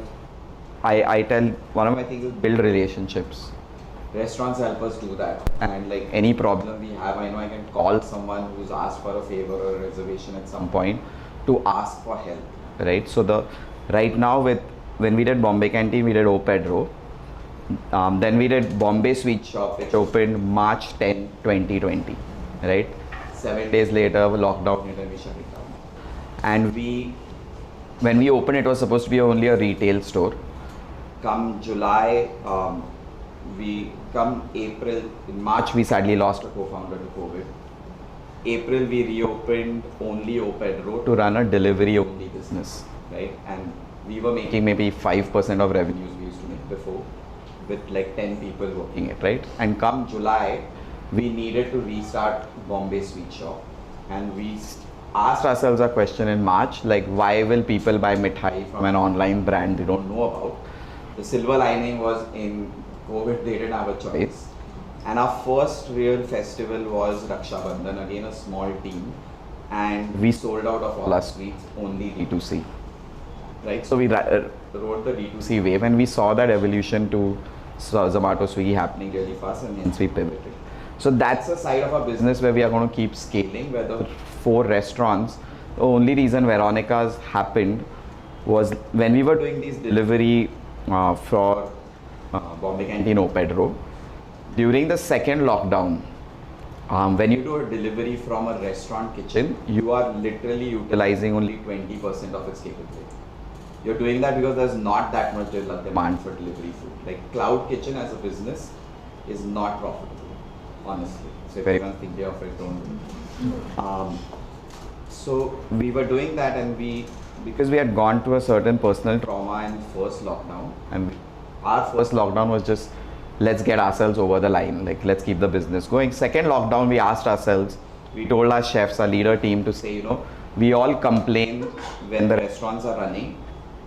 I tell, one of my things is build relationships. Restaurants help us do that. And like any problem we have, I know I can call someone who's asked for a favor or a reservation at some point to ask for help, right? So right now when we did Bombay Canteen, we did O Pedro. Then we did Bombay Sweet Shop, which opened March 10, 2020, right? 7 days later, lockdown hit and we shut it down. And when we opened, it was supposed to be only a retail store. Come July, April, in March we sadly lost a co-founder to COVID. April we reopened only O Pedro to run a delivery only business, right? And we were making maybe 5% of revenues we used to make before, with like 10 people working it, right? And come July, we needed to restart Bombay Sweet Shop. And we asked ourselves a question in March, like, why will people buy mithai from an online brand they don't know about? The silver lining was in COVID, they didn't have a choice. And our first real festival was Raksha Bandhan, again a small team. And we sold out of all our sweets, only D2C, right? So we rode the D2C wave and we saw that evolution to Zomato, Swiggy happening really fast, and hence we pivoted. So that's a side of our business where we are going to keep scaling, where the 4 restaurants, the only reason Veronica's happened was when we were doing these delivery for Bombay Canteen O Pedro, during the second lockdown, when you do a delivery from a restaurant kitchen, you are literally utilizing only 20% of its capability. You're doing that because there's not that much demand for delivery food. Like cloud kitchen as a business is not profitable, honestly. So if anyone's thinking of it, don't do it. So we were doing that, and because we had gone to a certain personal trauma in first lockdown, and our first lockdown was just, let's get ourselves over the line, like let's keep the business going. Second lockdown, we asked ourselves, we told our chefs, our leader team to say, we all complain when the restaurants are running,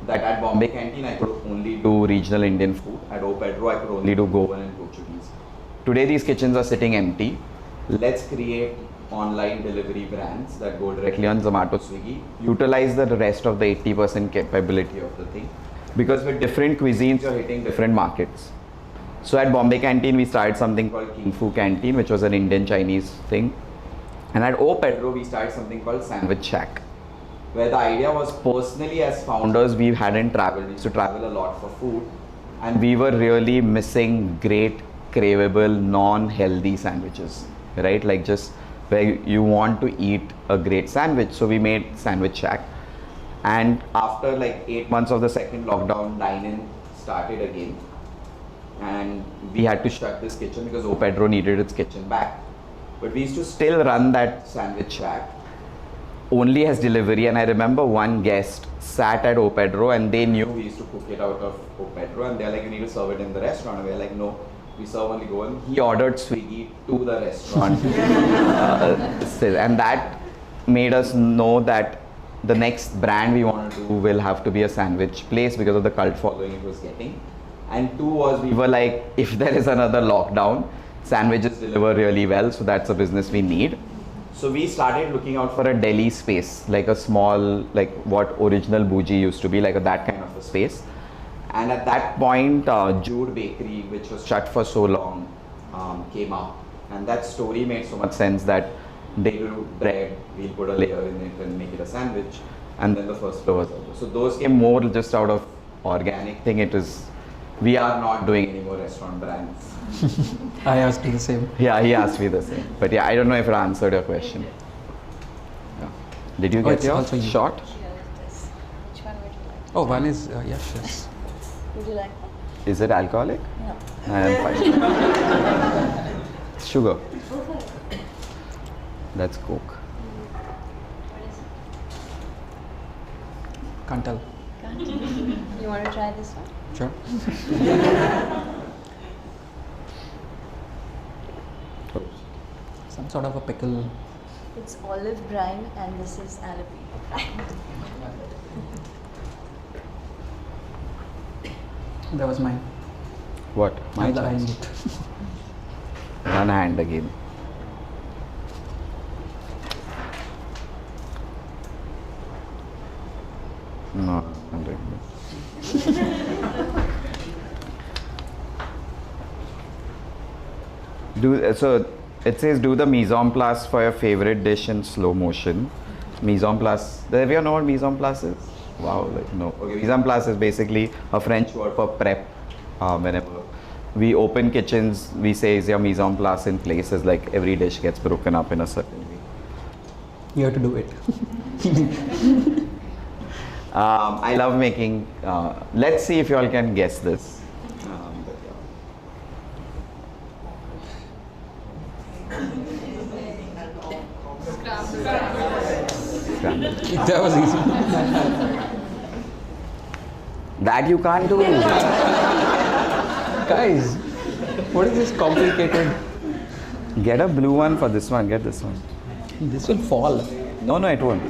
that at Bombay Canteen I could only do regional Indian food. At O Pedro I could only do Goan and Portuguese. Today these kitchens are sitting empty. Let's create online delivery brands that go directly on Zomato, Swiggy, utilize the rest of the 80% capability of the thing. Because with different cuisines you're hitting different markets. So at Bombay Canteen we started something called King Fu Canteen, which was an Indian Chinese thing. And at O Pedro we started something called Sandwich Shack, where the idea was, personally as founders, we hadn't traveled. We used to travel a lot for food, and we were really missing great, craveable, non-healthy sandwiches, right? Like just where you want to eat a great sandwich. So we made Sandwich Shack. And after like 8 months of the second lockdown, dine-in started again. And we had to shut this kitchen because O Pedro needed its kitchen back. But we used to still run that Sandwich Shack only as delivery. And I remember one guest sat at O Pedro and they knew we used to cook it out of O Pedro, and they're like, you need to serve it in the restaurant. And we're like, no, we serve only Goan. He ordered Swiggy to the restaurant. And that made us know that the next brand we want to do will have to be a sandwich place because of the cult following it was getting. And 2 was, we were like, if there is another lockdown, sandwiches deliver really well, so that's a business we need. So we started looking out for a deli space, like a small, like what original Bougie used to be, like that kind of a space. And at that point, Jude Bakery, which was shut for so long, came up. And that story made so much sense that they do bread, we'll put a layer in it and make it a sandwich. and then the first floor was Arora. So those came more just out of organic thing. It is, we are not doing any more restaurant brands. I asked you the same. Yeah, he asked me the same. But yeah, I don't know if it answered your question. Yeah. Did you Oh, get it's your also you. shot? Which one would you like? Oh, one is Yash, yes. Would you like one? Is it alcoholic? No. I am fine. Sugar. That's Coke. What is it? Can't tell. Can't. You want to try this one? Sure. Some sort of a pickle. It's olive brine and this is jalapeno. That was mine. What? My I'm trying choice. it. One hand again. No, 100. So it says do the mise en place for your favorite dish in slow motion. Mise en place. Have you know what mise en place is? Wow, like no. Okay, mise en place is basically a French word for prep. Whenever we open kitchens, we say is your mise en place in place, is like every dish gets broken up in a certain way. You have to do it. I love making. Let's see if you all can guess this. But yeah. Scrambled. That was easy. That you can't do. Guys, what is this complicated? Get a blue one for this one. Get this one. This will fall. No, it won't.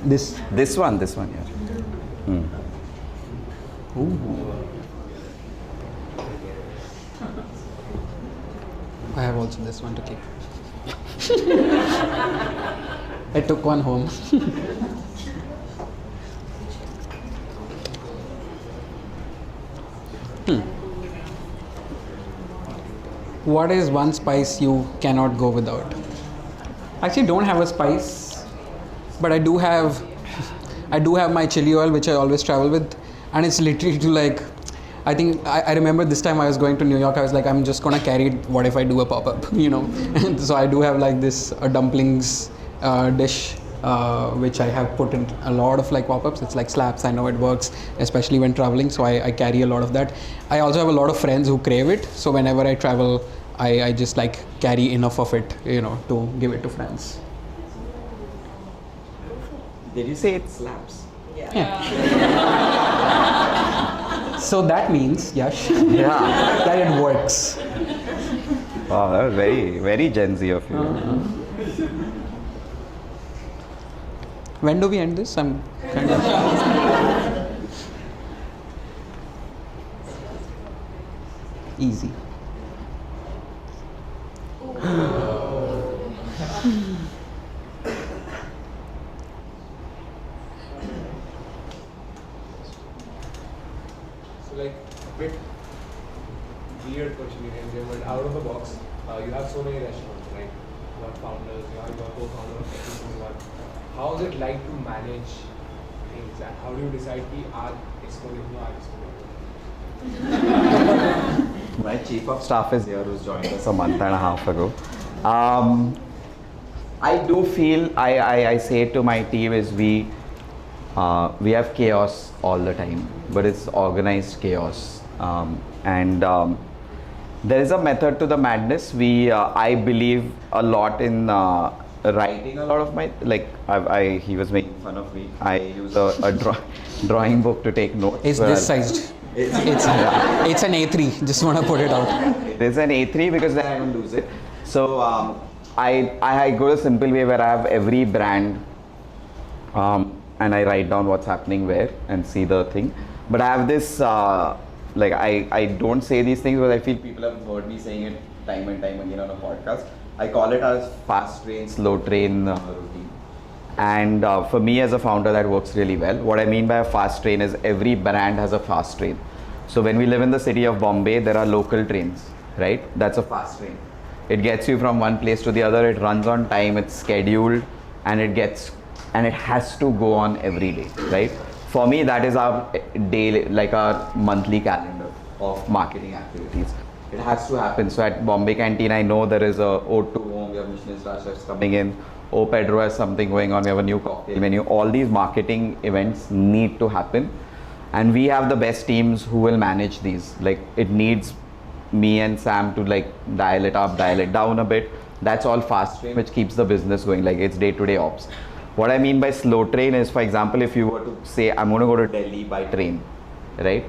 This. This one, yeah. Ooh. I have also this one to keep. I took one home. What is one spice you cannot go without? Actually, don't have a spice, but I do have my chili oil, which I always travel with, and it's literally to like, I think I remember this time I was going to New York. I was like, I'm just gonna carry it. What if I do a pop-up, And so I do have like this dumplings dish, which I have put in a lot of like pop-ups. It's like slaps. I know it works, especially when traveling. So I carry a lot of that. I also have a lot of friends who crave it. So whenever I travel, I just like carry enough of it, to give it to friends. Did you say it slaps? Yeah. So that means, Yash, Yeah. that it works. Wow, that was very, very Gen Z of you. When do we end this? I'm kind of. Easy. So like a bit weird question here, but out of the box, you have so many restaurants, right? You have founders, you have your co-founder of every single one. How is it like to manage things, and how do you decide ki aaj isko dekho, aaj isko dekho? My chief of staff is here, who's joined us a month and a half ago. I do feel, I say to my team is we have chaos all the time, but it's organized chaos. There is a method to the madness. I believe a lot in writing a lot of my, like he was making fun of me. I use a drawing book to take notes. It's this sized. It's an A3. Just want to put it out. It is an A3 because then I don't lose it. So I go the simple way where I have every brand and I write down what's happening where and see the thing. But I have this, like I don't say these things because I feel people have heard me saying it time and time again on a podcast. I call it as fast train, slow train routine. And for me as a founder, that works really well. What I mean by a fast train is every brand has a fast train. So when we live in the city of Bombay, there are local trains, right? That's a fast train. It gets you from one place to the other. It runs on time. It's scheduled, and it gets and it has to go on every day, right? For me, that is our daily, like our monthly calendar of marketing activities. It has to happen. So at Bombay Canteen, I know there is a Ode to Home, we have Michelin star chefs coming in, O Pedro has something going on, we have a new cocktail menu. All these marketing events need to happen, and we have the best teams who will manage these. Like, it needs me and Sam to like dial it up, dial it down a bit. That's all fast train, which keeps the business going. Like, it's day-to-day ops. What I mean by slow train is, for example, if you were to say, I'm going to go to Delhi by train, right?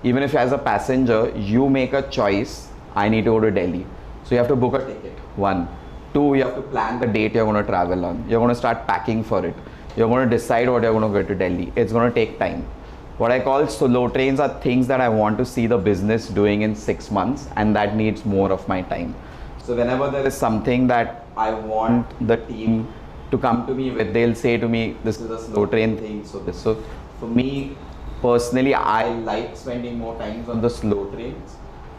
Even if as a passenger, you make a choice, I need to go to Delhi. So you have to book a ticket, 1. 2, you have to plan the date you're going to travel on. You're going to start packing for it. You're going to decide what you're going to go to Delhi. It's going to take time. What I call slow trains are things that I want to see the business doing in 6 months, and that needs more of my time. So whenever there is something that I want the team to come to me with, they'll say to me, this is a slow train thing. So for me personally, I like spending more time on the slow trains,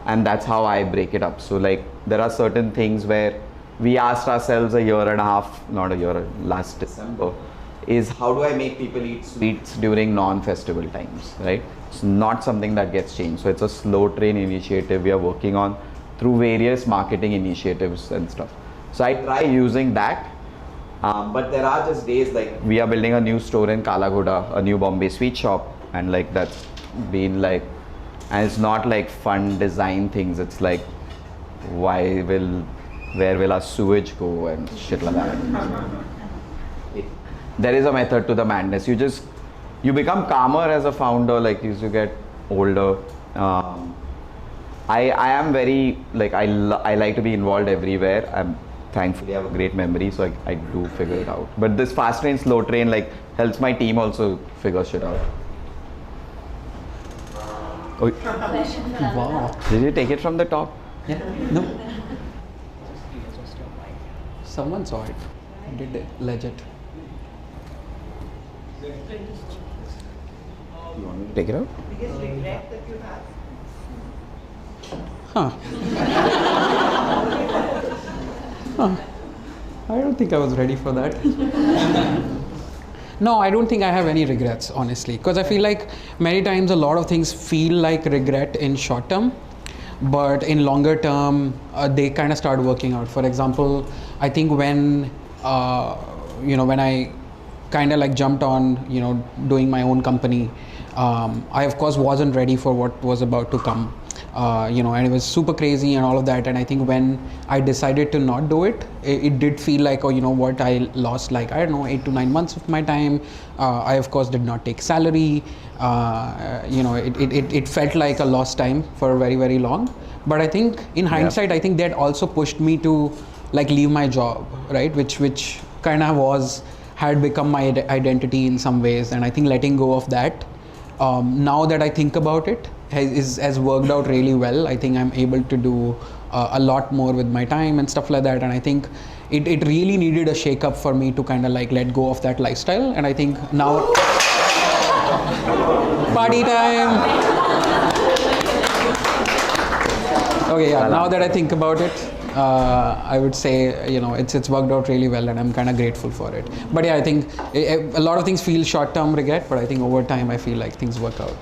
and that's how I break it up. So like, there are certain things where we asked ourselves last December, is how do I make people eat sweets during non-festival times, right? It's not something that gets changed. So it's a slow train initiative we are working on through various marketing initiatives and stuff. So I try using that, but there are just days like we are building a new store in Kalagoda, a new Bombay sweet shop, and like that's been like, and it's not like fun design things, it's like where will our sewage go and shit like that. There is a method to the madness. You become calmer as a founder, like as you get older. I am very like, I like to be involved everywhere. Thankfully I have a great memory, so I do figure it out. But this fast train, slow train like helps my team also figure shit out. Oh. Question for Anurag. Wow. Did you take it from the top? Yeah. No. Someone saw it. Did it legit. You want me to take it out? Biggest regret that you have? Huh. I don't think I was ready for that. No, I don't think I have any regrets, honestly, because I feel like many times a lot of things feel like regret in short term, but in longer term they kind of start working out. For example, I think when when I kind of like jumped on doing my own company, I of course wasn't ready for what was about to come. And it was super crazy and all of that. And I think when I decided to not do it, it did feel like, oh, you know what, I lost like, I don't know, 8 to 9 months of my time. I of course did not take salary. It felt like a lost time for very, very long. But I think in hindsight, I think that also pushed me to like leave my job, right? Which kind of had become my identity in some ways. And I think letting go of that, now that I think about it, has worked out really well. I think I'm able to do a lot more with my time and stuff like that. And I think it really needed a shake-up for me to kind of like let go of that lifestyle. And I think now, party time. Okay, yeah. Now that I think about it, I would say it's worked out really well, and I'm kind of grateful for it. But yeah, I think a lot of things feel short-term regret, but I think over time I feel like things work out.